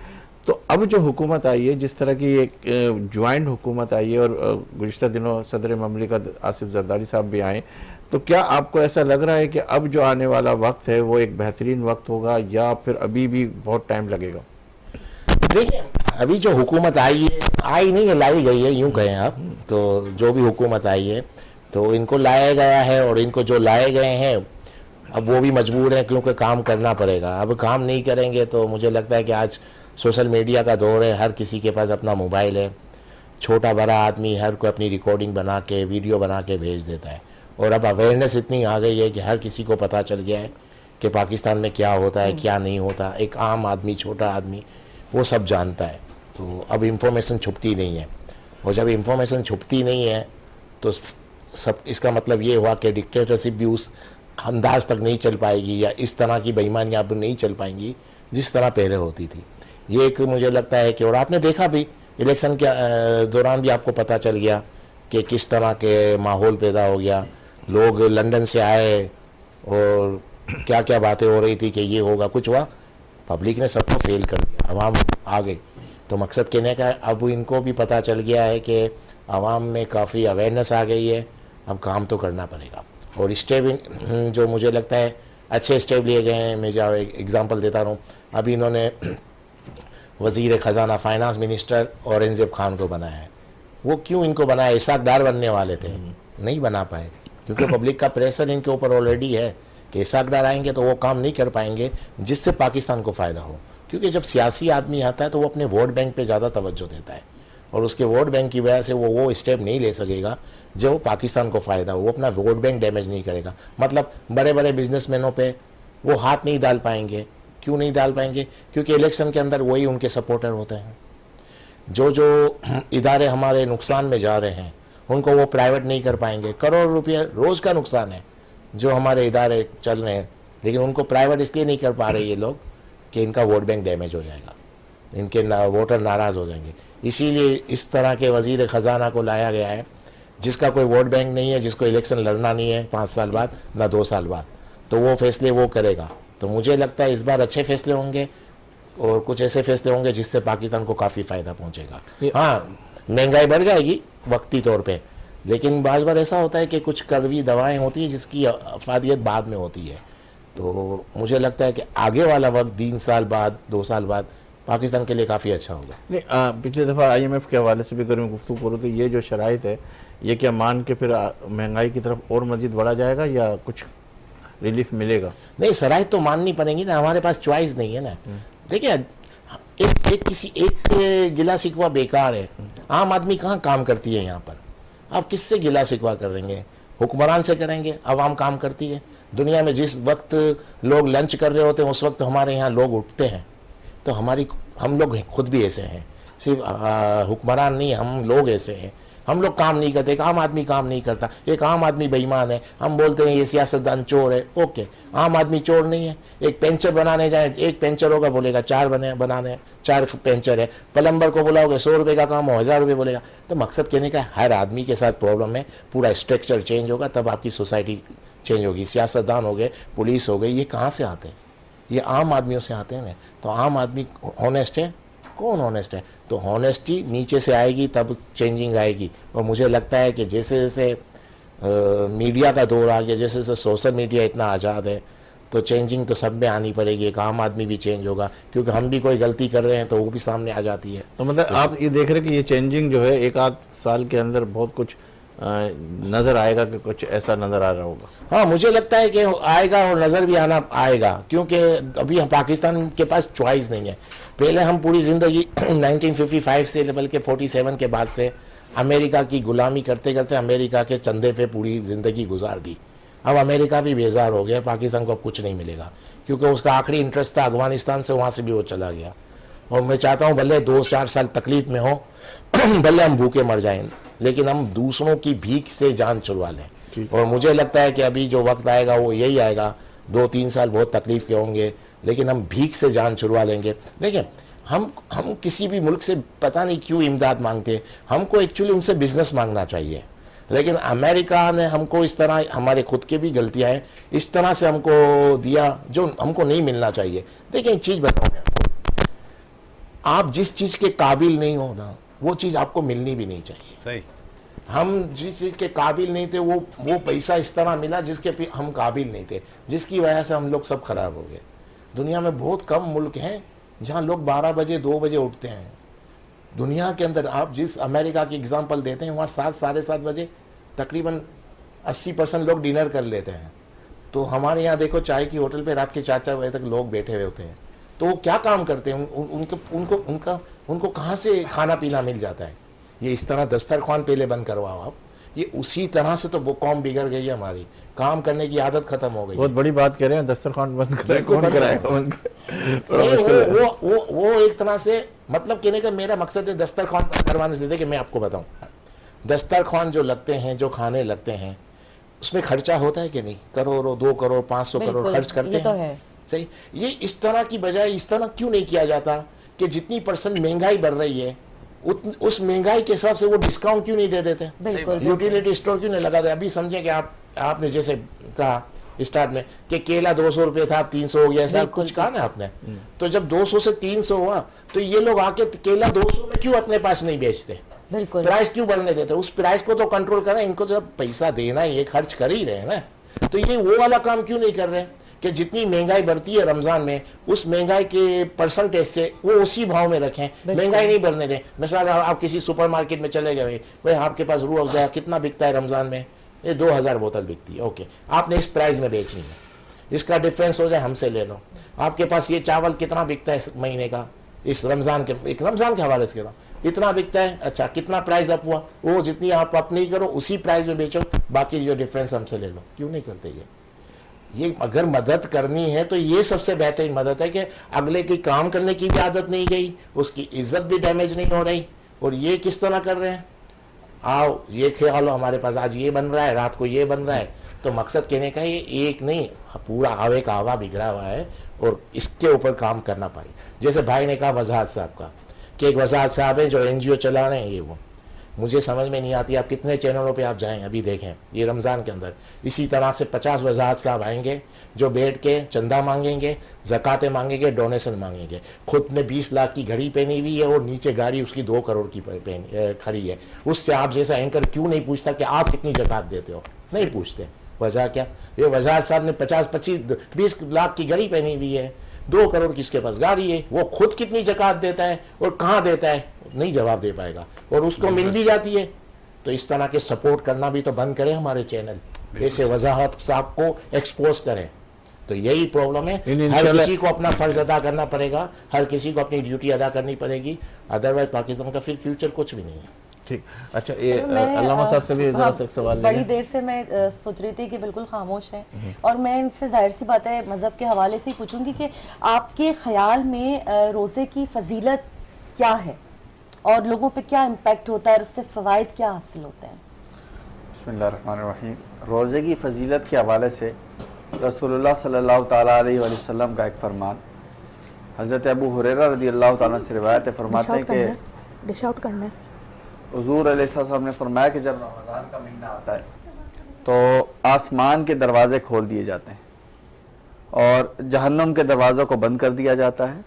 तो अब जो हुकूमत आई है, जिस तरह की एक ज्वाइंट हुकूमत आई है, और गुज़िश्ता दिनों सदर ममलिकत आसिफ जरदारी साहब भी आए, तो क्या आपको ऐसा लग रहा है कि अब जो आने वाला वक्त है वो एक बेहतरीन वक्त होगा, या फिर अभी भी बहुत टाइम लगेगा? देखिए, अभी जो हुकूमत आई नहीं है, लाई गई है, यूँ कहें आप, तो जो भी हुकूमत आई है तो इनको लाया गया है, और इनको जो लाए गए हैं अब वो भी मजबूर हैं क्योंकि काम करना पड़ेगा। अब काम नहीं करेंगे तो मुझे लगता है कि आज सोशल मीडिया का दौर है, हर किसी के पास अपना मोबाइल है, छोटा बड़ा आदमी हर कोई अपनी रिकॉर्डिंग बना के, वीडियो बना के भेज देता है। और अब अवेयरनेस इतनी आ गई है कि हर किसी को पता चल गया है कि पाकिस्तान में क्या होता है, क्या नहीं होता। एक आम आदमी, छोटा आदमी, वो सब जानता है। तो अब इंफॉर्मेशन छुपती नहीं है, और जब इंफॉर्मेशन छुपती नहीं है तो सब, इसका मतलब ये हुआ कि डिक्टेटरशिप भी उस अंदाज तक नहीं चल पाएगी या इस तरह की बेईमानी अब नहीं चल पाएंगी जिस तरह पहले होती थी। ये एक मुझे लगता है कि, और आपने देखा भी इलेक्शन के दौरान भी आपको पता चल गया कि किस तरह के माहौल पैदा हो गया। लोग लंदन से आए और क्या क्या बातें हो रही थी कि ये होगा, कुछ हुआ, पब्लिक ने सबको फेल कर दिया, आवाम आ गई। तो मकसद कहने का अब इनको भी पता चल गया है कि आवाम में काफ़ी अवेयरनेस आ गई है, अब काम तो करना पड़ेगा। और स्टेप जो मुझे लगता है अच्छे स्टेप लिए गए हैं, मैं जो एग्जांपल देता रहूँ, अभी इन्होंने वज़ीर ख़जाना फाइनेंस मिनिस्टर औरंगज़ेब खान को बनाया है। वो क्यों इनको बनाया? इसाकदार बनने वाले थे, नहीं बना पाए क्योंकि पब्लिक का प्रेशर इनके ऊपर ऑलरेडी है कि इसाकदार आएंगे तो वो काम नहीं कर पाएंगे जिससे पाकिस्तान को फ़ायदा हो। क्योंकि जब सियासी आदमी आता है तो वो अपने वोट बैंक पे ज़्यादा तवज्जो देता है और उसके वोट बैंक की वजह से वो स्टेप नहीं ले सकेगा जो पाकिस्तान को फ़ायदा हो। वो अपना वोट बैंक डैमेज नहीं करेगा, मतलब बड़े बड़े बिजनेसमैनों पे वो हाथ नहीं डाल पाएंगे। क्यों नहीं डाल पाएंगे? क्योंकि इलेक्शन के अंदर वही उनके सपोर्टर होते हैं। जो इदारे हमारे नुकसान में जा रहे हैं उनको वो प्राइवेट नहीं कर पाएंगे। करोड़ रुपये रोज़ का नुकसान है जो हमारे इदारे चल रहे हैं, लेकिन उनको प्राइवेट इसलिए नहीं कर पा रहे ये लोग कि इनका वोट बैंक डैमेज हो जाएगा, इनके वोटर नाराज़ हो जाएंगे। इसीलिए इस तरह के वज़ीर ख़जाना को लाया गया है जिसका कोई वोट बैंक नहीं है, जिसको इलेक्शन लड़ना नहीं है 5 साल बाद ना 2 साल बाद, तो वो फैसले वो करेगा। तो मुझे लगता है इस बार अच्छे फैसले होंगे और कुछ ऐसे फैसले होंगे जिससे पाकिस्तान को काफ़ी फ़ायदा पहुँचेगा। हाँ, महंगाई बढ़ जाएगी वक्ती तौर पे, लेकिन बार ऐसा होता है कि कुछ कड़वी दवाएं होती हैं जिसकी अफादियत बाद में होती है। तो मुझे लगता है कि आगे वाला वक्त 3 साल बाद 2 साल बाद पाकिस्तान के लिए काफ़ी अच्छा होगा। नहीं, पिछली दफ़ा IMF के हवाले से भी अगर मैं गुफ्तगू करूँ तो ये जो शराइत है ये क्या मान के फिर महंगाई की तरफ और मज़ीद बढ़ा जाएगा या कुछ रिलीफ मिलेगा? नहीं, शराइत तो माननी पड़ेगी ना, हमारे पास चॉइस नहीं है ना। देखिए, किसी एक से गिला शिकवा बेकार है। आम आदमी कहाँ काम करती है यहाँ पर? आप किससे गिला शिकवा करेंगे? हुक्मरान से करेंगे। आवाम काम करती है। दुनिया में जिस वक्त लोग लंच कर रहे होते हैं उस वक्त हमारे यहाँ लोग उठते हैं। तो हम लोग खुद भी ऐसे हैं, सिर्फ हुक्मरान नहीं, हम लोग ऐसे हैं। हम लोग काम नहीं करते, एक आम आदमी काम नहीं करता, एक आम आदमी बेईमान है। हम बोलते हैं ये सियासतदान चोर है। ओके, आम आदमी चोर नहीं है। एक पेंचर बनाने जाए, एक पेंचर होगा बोलेगा 4 बनाने 4 पेंचर है। प्लम्बर को बोलाओगे 100 रुपये का काम हो 1000 रुपये बोलेगा। तो मकसद कहने का हर आदमी के साथ प्रॉब्लम है। पूरा स्ट्रक्चर चेंज होगा तब आपकी सोसाइटी चेंज होगी। सियासतदान हो गए, पुलिस हो गई, ये कहाँ से आते हैं? ये आम आदमियों से आते हैं ना। तो आम आदमी ऑनेस्ट है? कौन ऑनेस्ट है? तो ऑनेस्टी नीचे से आएगी तब चेंजिंग आएगी। और मुझे लगता है कि जैसे जैसे मीडिया का दौर आ गया, जैसे जैसे सोशल मीडिया इतना आज़ाद है, तो चेंजिंग तो सब में आनी पड़ेगी। एक आम आदमी भी चेंज होगा, क्योंकि हम भी कोई गलती कर रहे हैं तो वो भी सामने आ जाती है। तो मतलब आप ये देख रहे हैं कि ये चेंजिंग जो है 1 आध साल के अंदर बहुत कुछ नज़र आएगा कि कुछ ऐसा नज़र आ रहा होगा? हाँ, मुझे लगता है कि आएगा और नज़र भी आना आएगा, क्योंकि अभी हम पाकिस्तान के पास चॉइस नहीं है। पहले हम पूरी ज़िंदगी 1955 से बल्कि 47 के बाद से अमेरिका की गुलामी करते करते अमेरिका के चंदे पे पूरी ज़िंदगी गुजार दी। अब अमेरिका भी बेजार हो गया, पाकिस्तान को अब कुछ नहीं मिलेगा, क्योंकि उसका आखिरी इंटरेस्ट था अफगानिस्तान से, वहाँ से भी वो चला गया। और मैं चाहता हूँ भले 2-4 साल तकलीफ़ में हो, भले हम भूखे मर जाएं, लेकिन हम दूसरों की भीख से जान छुड़वा लें। और मुझे लगता है कि अभी जो वक्त आएगा वो यही आएगा। 2-3 साल बहुत तकलीफ़ के होंगे, लेकिन हम भीख से जान छुड़वा लेंगे। देखिए, हम किसी भी मुल्क से पता नहीं क्यों इमदाद मांगते हैं। हमको एक्चुअली उनसे बिजनेस मांगना चाहिए, लेकिन अमेरिका ने हमको इस तरह, हमारे खुद के भी गलतियाँ हैं, इस तरह से हमको दिया जो हमको नहीं मिलना चाहिए। देखिए, एक चीज़ बताऊँ, आप जिस चीज़ के काबिल नहीं हो ना, वो चीज़ आपको मिलनी भी नहीं चाहिए। सही। हम जिस चीज़ के काबिल नहीं थे वो पैसा इस तरह मिला जिसके पे हम काबिल नहीं थे, जिसकी वजह से हम लोग सब खराब हो गए। दुनिया में बहुत कम मुल्क हैं जहाँ लोग 12 बजे 2 बजे उठते हैं। दुनिया के अंदर आप जिस अमेरिका की एग्जांपल देते हैं, वहाँ 7 साढ़े 7 बजे तकरीबन 80% लोग डिनर कर लेते हैं। तो हमारे यहाँ देखो, चाय की होटल पे रात के 4-4 बजे तक लोग बैठे हुए होते हैं। तो वो क्या काम करते हैं? उनको कहाँ से खाना पीना मिल जाता है? ये इस तरह दस्तरखान पहले बंद करवाओ आप। ये उसी तरह से तो वो कौम बिगड़ गई है हमारी, काम करने की आदत खत्म हो गई। बहुत बड़ी बात कह रहे हैं, दस्तरखान बंद कराए, कौन कराएगा? वो एक तरह से, मतलब कहने का मेरा मकसद है दस्तरखान करवाने से। देखिए, मैं आपको बताऊं, दस्तरखान जो लगते हैं, जो खाने लगते हैं, उसमें खर्चा होता है कि नहीं, करोड़ों 2 करोड़ 500 करोड़ बिल्कुल, खर्च करते ये तो हैं। है। सही, ये इस तरह की बजाय इस तरह क्यों नहीं किया जाता कि जितनी % महंगाई बढ़ रही है उस महंगाई के हिसाब से वो डिस्काउंट क्यों नहीं दे देते, बिल्कुल यूटिलिटी स्टोर क्यों नहीं लगाते। अभी समझे कि आपने जैसे कहा स्टार्ट में कि केला 200 रुपये था, अब 300 हो गया, ऐसा कुछ कहा ना आपने। तो जब 200 से 300 हुआ तो ये लोग आके केला 200 में क्यों अपने पास नहीं बेचते, बिल्कुल प्राइस क्यों बढ़ने देते। उस प्राइस को तो कंट्रोल करें, इनको तो जब पैसा देना ही है, खर्च कर ही रहे हैं ना, तो ये वो वाला काम क्यों नहीं कर रहे कि जितनी महंगाई बढ़ती है रमजान में उस महंगाई के % से वो उसी भाव में रखें, महंगाई नहीं बढ़ने दें। मिसाल आप किसी सुपरमार्केट में चले गए, भाई आपके पास रूह अफ़ज़ा कितना बिकता है रमजान में, ये 2000 बोतल बिकती है, ओके, आपने इस प्राइस में बेचनी है, इसका डिफरेंस हो जाए हमसे ले लो। आपके पास ये चावल कितना बिकता है इस महीने का, इस रमज़ान के हवाले से इतना बिकता है, अच्छा कितना प्राइस अप हुआ, वो जितनी आप अप नहीं करो उसी प्राइस में बेचो, बाकी जो डिफरेंस हमसे ले लो। क्यों नहीं करते ये अगर मदद करनी है तो ये सबसे बेहतरीन मदद है कि अगले की काम करने की भी आदत नहीं गई, उसकी इज्जत भी डैमेज नहीं हो रही। और ये किस तरह कर रहे हैं, आओ ये ख्याल लो हमारे पास आज ये बन रहा है, रात को ये बन रहा है, तो मकसद कहने का ये एक नहीं, पूरा आवे का आवा बिगड़ा हुआ है और इसके ऊपर काम करना पाए। जैसे भाई ने कहा वजाहत साहब का कि एक वजाहत साहब हैं जो NGO चला रहे हैं, ये वो मुझे समझ में नहीं आती, आप कितने चैनलों पे आप जाएं अभी देखें ये रमज़ान के अंदर इसी तरह से 50 वजाहत साहब आएंगे जो बैठ के चंदा मांगेंगे, ज़कातें मांगेंगे, डोनेशन मांगेंगे। खुद ने 20 लाख की घड़ी पहनी हुई है और नीचे गाड़ी उसकी 2 करोड़ की खड़ी है। उससे आप जैसा एंकर क्यों नहीं पूछता कि आप कितनी ज़कात देते हो, नहीं पूछते। वजह क्या, ये वजाहत साहब ने 50-25-20 लाख की घड़ी पहनी हुई है, 2 करोड़ की उसके पास गाड़ी है, वो खुद कितनी ज़कात देता है और कहाँ देता है नहीं जवाब दे पाएगा, और उसको मिल भी जाती है। तो इस तरह के सपोर्ट करना भी तो बंद करें हमारे चैनल, ऐसे वजाहत साहब को एक्सपोज करें। तो यही प्रॉब्लम है, हर किसी को अपना फ़र्ज़ अदा करना पड़ेगा, हर किसी को अपनी ड्यूटी अदा करनी पड़ेगी, अदरवाइज पाकिस्तान का फिर फ्यूचर कुछ भी नहीं है। ठीक, अच्छा ये अल्लामा साहब से भी जरा सा एक सवाल बड़ी लेंगे। देर से मैं सोच रही थी कि बिल्कुल खामोश हैं, और मैं इनसे जाहिर सी बात है मज़हब के हवाले से ही पूछूंगी कि आपके ख्याल में रोज़े की फजीलत क्या है और लोगों पे क्या इम्पैक्ट होता है और उससे फ़वाइद क्या हासिल होते हैं। बिस्मिल्लाहिर्रहमानिर्रहीम। रोज़े की फजीलत के हवाले से रसूलुल्लाह सल्लल्लाहु ताला अलैहि वसल्लम का एक फरमान हज़रत अबू हुरैरा रज़ियल्लाहु ताला से रिवायत है, फरमाते हैं कि डिश आउट करना है, हुज़ूर अलैहिस्सलाम ने फरमाया कि जब रमज़ान का महीना आता है तो आसमान के दरवाज़े खोल दिए जाते हैं और जहन्नम के दरवाज़ों को बंद कर दिया जाता है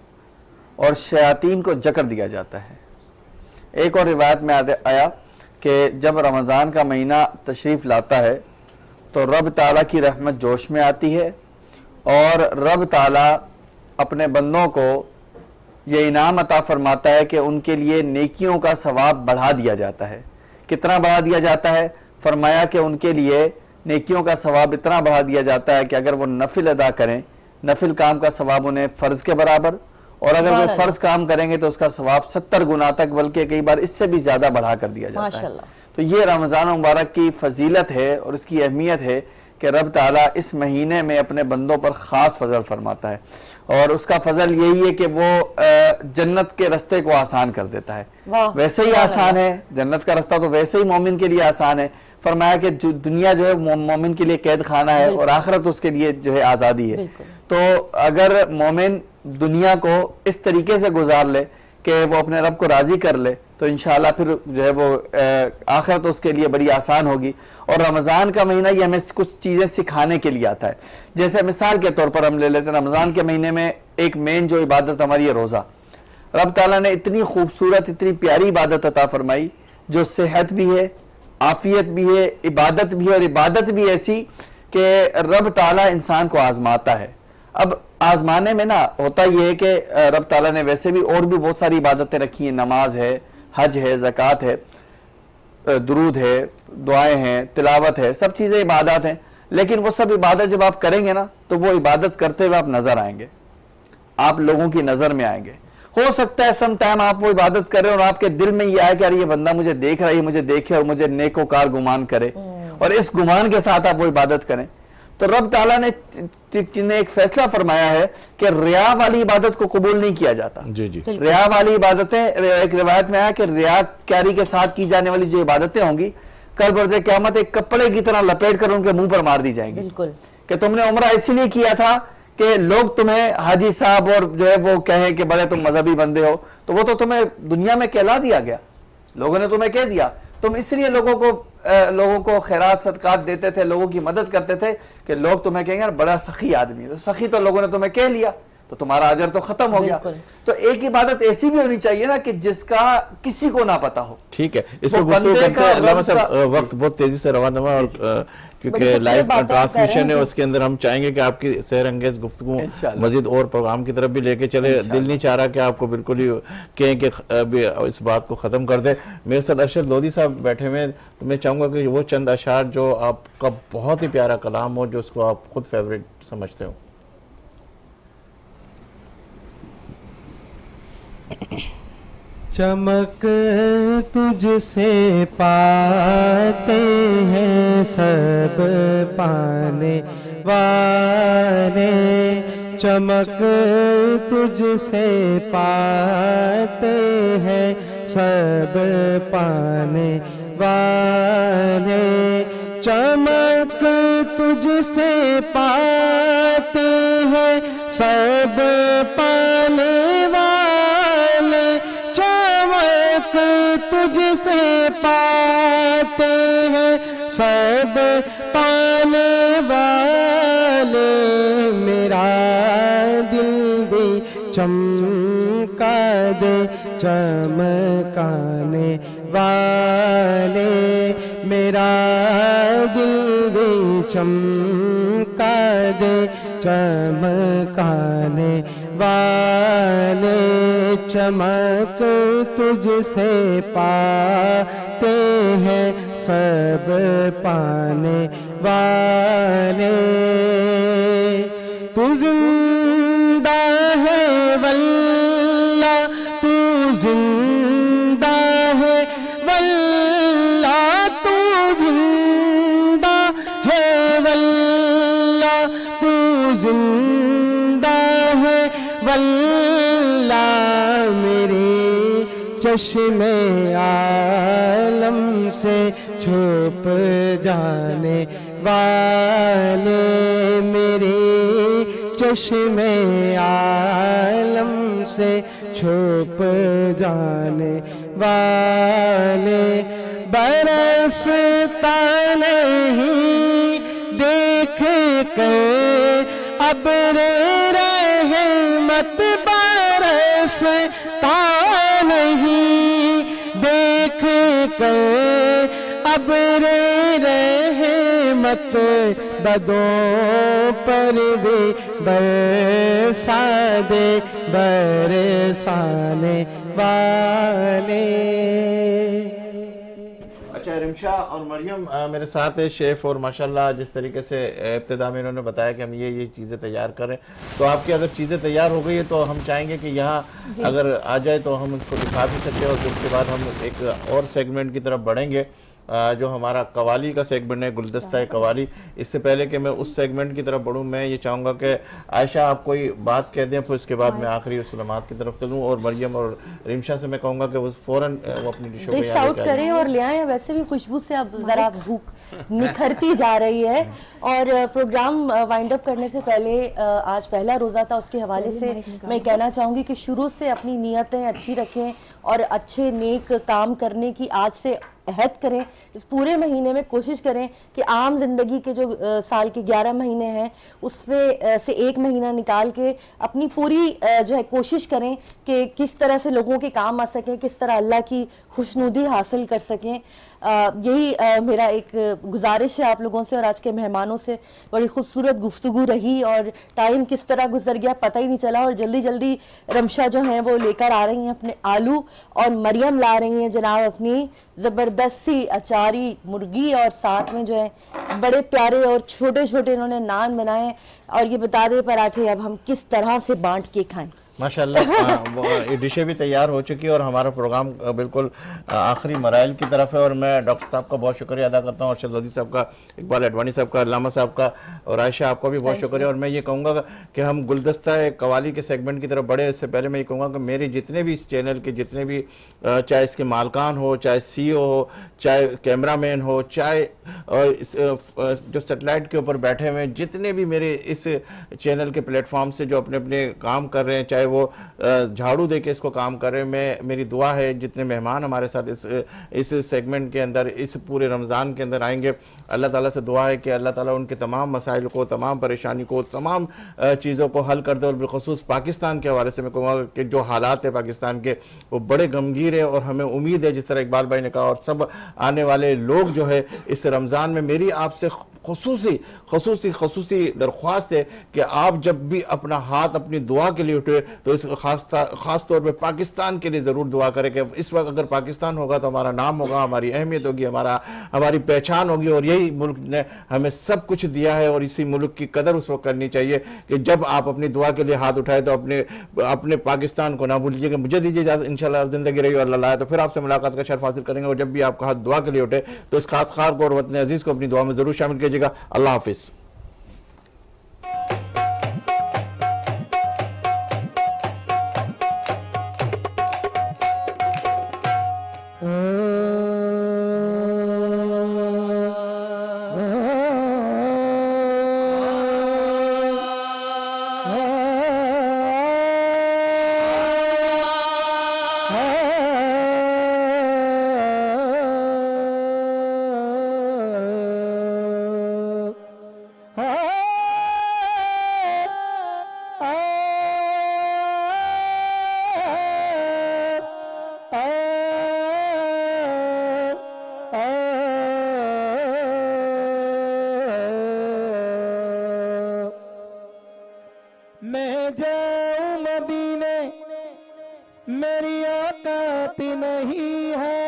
और शयातीन को जकड़ दिया जाता है। एक और रिवायत में आया कि जब रमज़ान का महीना तशरीफ़ लाता है तो रब ताला की रहमत जोश में आती है और रब ताला अपने बंदों को ये इनाम अता फरमाता है कि उनके लिए नेकियों का सवाब बढ़ा दिया जाता है। कितना बढ़ा दिया जाता है, फरमाया कि उनके लिए नेकियों का सवाब इतना बढ़ा दिया जाता है कि अगर वो नफिल अदा करें, नफिल काम का सवाब उन्हें फ़र्ज़ के बराबर, और अगर वो फ़र्ज़ काम करेंगे तो उसका सवाब 70 गुना तक, बल्कि कई बार इससे भी ज़्यादा बढ़ा कर दिया जाता है। तो ये रमज़ान मुबारक की फजीलत है और इसकी अहमियत है कि रब ताला इस महीने में अपने बंदों पर ख़ास फजल फरमाता है, और उसका फजल यही है कि वो जन्नत के रास्ते को आसान कर देता है। वैसे ही आसान है जन्नत का रास्ता, तो वैसे ही मोमिन के लिए आसान है। फरमाया कि जो दुनिया जो है मोमिन के लिए कैद खाना है और आखिरत उसके लिए जो है आज़ादी है। तो अगर मोमिन दुनिया को इस तरीके से गुजार ले कि वो अपने रब को राज़ी कर ले तो इंशाअल्लाह फिर जो है वो आखिरत उसके लिए बड़ी आसान होगी। और रमज़ान का महीना ये हमें कुछ चीज़ें सिखाने के लिए आता है। जैसे मिसाल के तौर पर हम ले लेते हैं, रमज़ान के महीने में एक मेन जो इबादत हमारी है रोज़ा। रब ताला ने इतनी खूबसूरत, इतनी प्यारी इबादत अता फरमाई जो सेहत भी है, आफियत भी है, इबादत भी है, और इबादत भी ऐसी कि रब ताला इंसान को आजमाता है। अब आजमाने में ना होता यह है कि रब ताला ने वैसे भी और भी बहुत सारी इबादतें रखी हैं, नमाज है, हज है, ज़कात है, दुरूद है, दुआएं हैं, तिलावत है, सब चीज़ें इबादत हैं। लेकिन वो सब इबादत जब आप करेंगे ना तो वो इबादत करते हुए आप नज़र आएंगे, आप लोगों की नज़र में आएंगे। हो सकता है सम टाइम आप वो इबादत करें और आपके दिल में ये आए कि अरे ये बंदा मुझे देख रहा है, मुझे देखे और मुझे नेकोकार गुमान करे, और इस गुमान के साथ आप वो इबादत करें। तो रब ताला ने एक फैसला फरमाया है कि रिया वाली इबादत को कबूल नहीं किया जाता। जी जी, रिया वाली इबादतें, एक रिवायत में आया कि रियाकारी के साथ की जाने वाली जो इबादतें होंगी कल बरोज़ क़यामत एक कपड़े की तरह लपेट कर उनके मुंह पर मार दी जाएगी बिल्कुल कि तुमने उम्रा इसीलिए किया था कि लोग तुम्हें हाजी साहब और जो है वो कहें कि बड़े तुम मजहबी बंदे हो, तो वो तो तुम्हें दुनिया में कहला दिया गया, लोगों ने तुम्हें कह दिया। तुम इसलिए लोगों को खैरात सदकात देते थे, लोगों की मदद करते थे कि लोग तुम्हें कहेंगे यार बड़ा सखी आदमी है, तो सखी तो लोगों ने तुम्हें कह लिया तो तुम्हारा अजर तो खत्म हो गया। तो एक इबादत ऐसी भी होनी चाहिए ना कि जिसका किसी को ना पता हो। ठीक है, इस पर गुफ्तगू करते हैं। अल्लामा साहब वक्त बहुत तेजी से रवाना हुआ और क्योंकि लाइव ट्रांसमिशन है उसके अंदर हम चाहेंगे कि आपकी सैर अंगेज गुफ्तगू मजीद और प्रोग्राम की तरफ भी लेके चले। दिल नहीं चाह रहा कि आपको बिल्कुल ही कहें कि अभी इस बात को ख़त्म कर दे। मेरे साथ अरशद लोधी साहब बैठे हुए हैं, तो मैं चाहूँगा कि वो चंद अशार जो आपका बहुत ही प्यारा कलाम हो, जो उसको आप खुद फेवरेट समझते हो। चमक तुझसे पाते हैं सब पाने वाले, चमक तुझसे पाते हैं सब पाने वाले, चमक तुझसे पाते हैं सब पाने वाले, चमक तुझसे पाते हैं सब पाने वाले, मेरा दिल भी चमका दे चमकाने वाले, मेरा दिल भी चमका दे चमकाने वाले, चमक तुझसे पाते हैं सब पाने वाले, तू जिंदा है वल्ला, तू जिंदा है वल्ला, तू जिंदा है वल्ला, तू जिंदा है वल्ला, मेरे चश्मे आलम से छुप जाने वाले, मेरे चश्मे आलम से छुप जाने वाले, बरसता नहीं देख कर अब्रे रहमत, बरसता नहीं देख कर अब्रे रहमत, बदों पर भी बरसा दे बरसाने वाले। अच्छा, रिमशा और मरियम मेरे साथ है, शेफ़, और माशाल्लाह जिस तरीके से इब्तिदा में इन्होंने बताया कि हम ये चीज़ें तैयार करें, तो आपकी अगर चीज़ें तैयार हो गई है तो हम चाहेंगे कि यहाँ अगर आ जाए तो हम उसको दिखा भी सकें, और उसके बाद हम एक और सेगमेंट की तरफ बढ़ेंगे जो हमारा कवाली का सेगमेंट है, गुलदस्ता है कवाली। इससे पहले कि मैं उस सेगमेंट की तरफ बढ़ूँ, मैं ये चाहूँगा कि आयशा आप कोई बात कह दें, फिर उसके बाद मैं आखिरी उसलमात की तरफ चलूँ, और मरियम और रिमशा से मैं कहूँगा कि वो फ़ौरन वो अपनी डिश आउट करें और ले आएँ। वैसे भी खुशबू से अब ज़रा भूख निखरती जा रही है। और प्रोग्राम वाइंड अप करने से पहले आज पहला रोज़ा था, उसके हवाले से मैं कहना चाहूँगी कि शुरू से अपनी नीयतें अच्छी रखें और अच्छे नेक काम करने की आज से अहद करें। इस पूरे महीने में कोशिश करें कि आम जिंदगी के जो साल के 11 महीने हैं उसमें से एक महीना निकाल के अपनी पूरी जो है कोशिश करें कि किस तरह से लोगों के काम आ सकें, किस तरह अल्लाह की खुशनुदी हासिल कर सकें। यही मेरा एक गुजारिश है आप लोगों से और आज के मेहमानों से। बड़ी खूबसूरत गुफ्तगू रही और टाइम किस तरह गुजर गया पता ही नहीं चला। और जल्दी जल्दी रमशा जो हैं वो लेकर आ रही हैं अपने आलू, और मरियम ला रही हैं जनाब अपनी ज़बरदस्त सी अचारी मुर्गी, और साथ में जो है बड़े प्यारे और छोटे छोटे इन्होंने नान बनाए। और ये बता दें पराठे अब हम किस तरह से बांट के खाएं। माशाल्लाह वो ये डिशें भी तैयार हो चुकी है और हमारा प्रोग्राम बिल्कुल आखिरी मराइल की तरफ है। और मैं डॉक्टर साहब का बहुत शुक्रिया अदा करता हूँ, अरशद वदी साहब का, इकबाल अडवाणी साहब का, अल्लामा साहब का और आयशा आपका भी बहुत शुक्रिया। और मैं ये कहूँगा कि हम गुलदस्ता कवाली के सेगमेंट की तरफ बढ़े इससे पहले मैं ये कहूँगा कि मेरे जितने भी इस चैनल के जितने भी चाहे इसके मालकान हो, चाहे CEO हो, चाहे कैमरामैन हो, चाहे जो सेटेलाइट के ऊपर बैठे हुए हैं, जितने भी मेरे इस चैनल के प्लेटफॉर्म से जो अपने अपने काम कर रहे हैं, चाहे वो झाड़ू दे के इसको काम कर रहे हैं, मेरी दुआ है जितने मेहमान हमारे साथ इस सेगमेंट के अंदर इस पूरे रमज़ान के अंदर आएंगे, अल्लाह ताला से दुआ है कि अल्लाह ताला उनके तमाम मसाइल को, तमाम परेशानी को, तमाम चीज़ों को हल कर दे। और बिलखुसूस पाकिस्तान के हवाले से मैं कहूँगा कि जो हालात है पाकिस्तान के वो बड़े गमगीर है और हमें उम्मीद है जिस तरह इकबाल भाई ने कहा और सब आने वाले लोग जो है इस रमज़ान में मेरी आपसे खसूसी दरख्वास्त है कि आप जब भी अपना हाथ अपनी दुआ के लिए उठे तो इस खास तौर पे पाकिस्तान के लिए ज़रूर दुआ करें कि इस वक्त अगर पाकिस्तान होगा तो हमारा नाम होगा, हमारी अहमियत होगी, हमारी पहचान होगी। और यही मुल्क ने हमें सब कुछ दिया है और इसी मुल्क की कदर उस वक्त करनी चाहिए कि जब आप अपनी दुआ के लिए हाथ उठाए तो अपने पाकिस्तान को ना भूलिएगा। मुझे दीजिए इजाज़त, इंशाल्लाह ज़िंदगी रही और अल्लाह तो फिर आपसे मुलाकात का शर्फ हासिल करेंगे। और जब भी आपका हाथ दुआ के लिए उठे तो इस खास खार को और वतन अजीज़ को अपनी दुआ में ज़रूर शामिल कीजिएगा। अल्लाह हाफिज़। मैं जाऊं मदीने मेरी औकात नहीं है,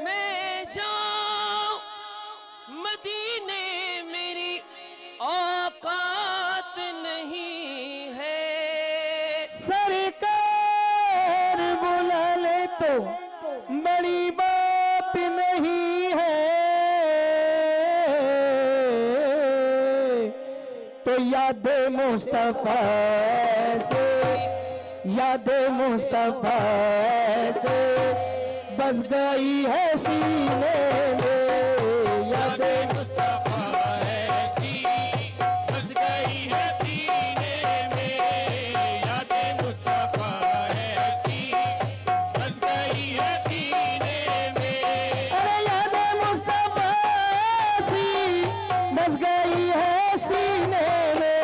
मैं जाऊं मदीने मेरी औकात नहीं है, सरकार बुला ले तो बड़ी बात नहीं है, तो याद मुस्तफा से, याद मुस्तफा से बस गई है सीने में, याद मुस्तफा ऐसी बस गई है सीने में, याद मुस्तफा ऐसी बस गई है सीने में, अरे याद मुस्तफा ऐसी बस गई है सीने में,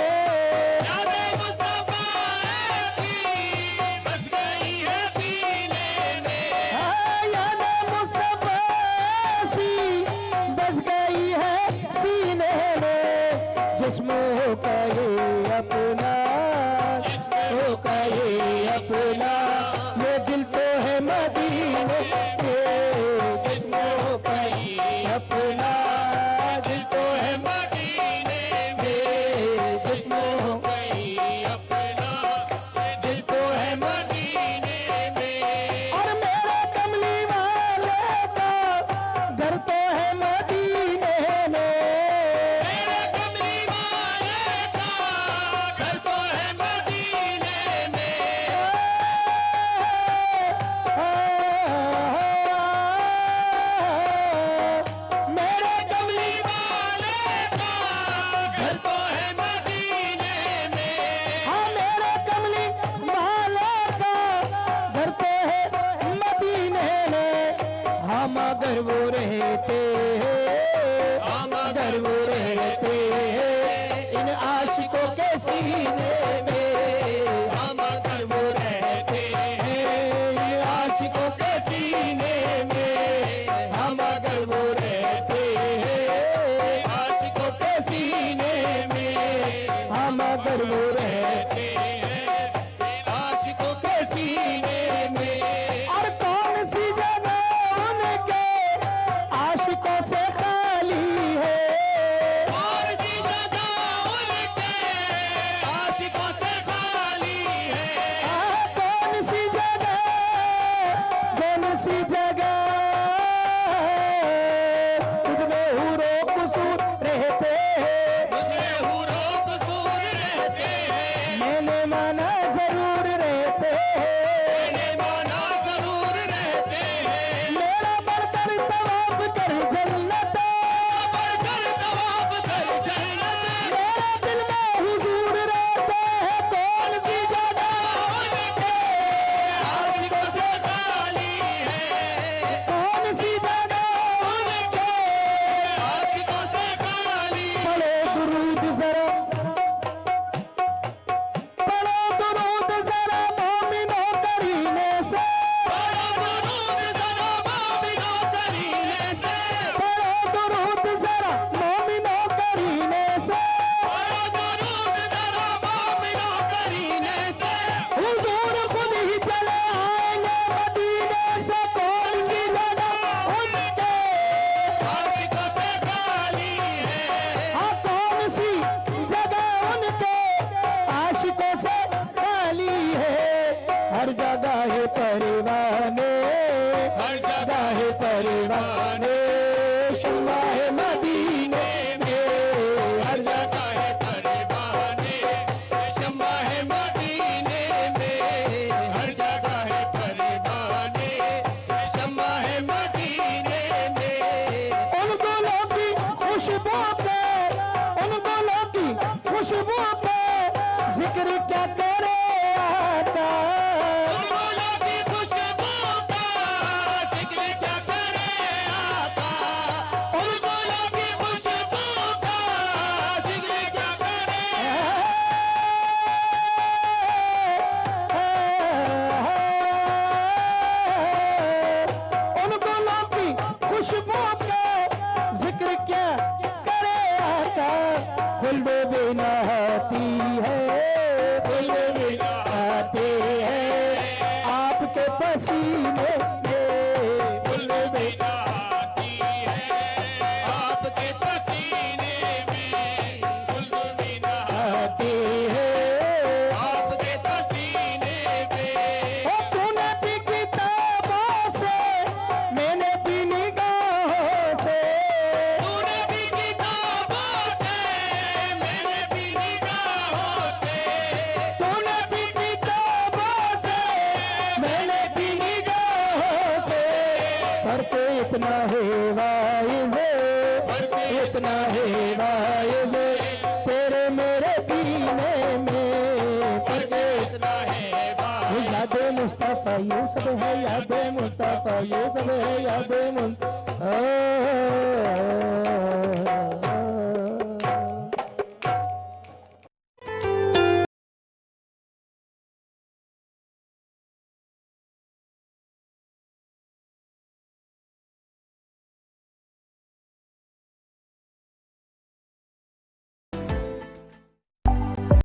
अपना होगा ये अपना, ये दिल तो है मदीने के, जिसमें होगा ये अपना, दिल तो है मदीने में, जिसमें होगा ये अपना, दिल तो है मदीने में, और मेरे कमली वाले का घर तो है मदीने में, अगर वो रहते हैं, अगर वो रहते हैं इन आशिकों के सीने में, हम अगर वो रहते हैं इन आशिकों के सीने में, हम अगर वो रहते हैं आशिकों के सीने में, हम अगर वो रहते हैं आशिकों के सीने में, और कौन सी जगह उनके आशिकों से जगह परवाने, हर जगह परवाने, शम्मा है मदीने में, हर जगह परवाने, शम्मा है मदीने में, हर जगह परवाने, शम्मा है मदीने में। उन गुलों की खुशबू पे, उन गुलों की खुशबू पे जिक्र क्या करे आता, उन गुलों की खुशबू का जिक्र क्या करे आता, उन गुलों की खुशबू का जिक्र क्या करे उन गुलों की खुशबू का जिक्र क्या करे आता। खुल्द बिना आती है, खुल्द बिना आती है आपके पसीने में, खुल्द बिना आती है आपके पसीने में, खुल्द बिना आती है आपके पसीने में। ओ तूने भी किताबों से, मैंने भी निगाहों से, तूने भी किताबों से, मैंने भी निगाहों से, तूने भी किताबों से, मैंने भी निगाहों से। फर्क इतना है वाइज़, फर्क इतना है वाइज़ तेरे मेरे पीने में, फर्क इतना है वाइज़। याद मुस्तफा यूसुफ है, याद मुस्तफा यूसुफ है, याद मुस्तफा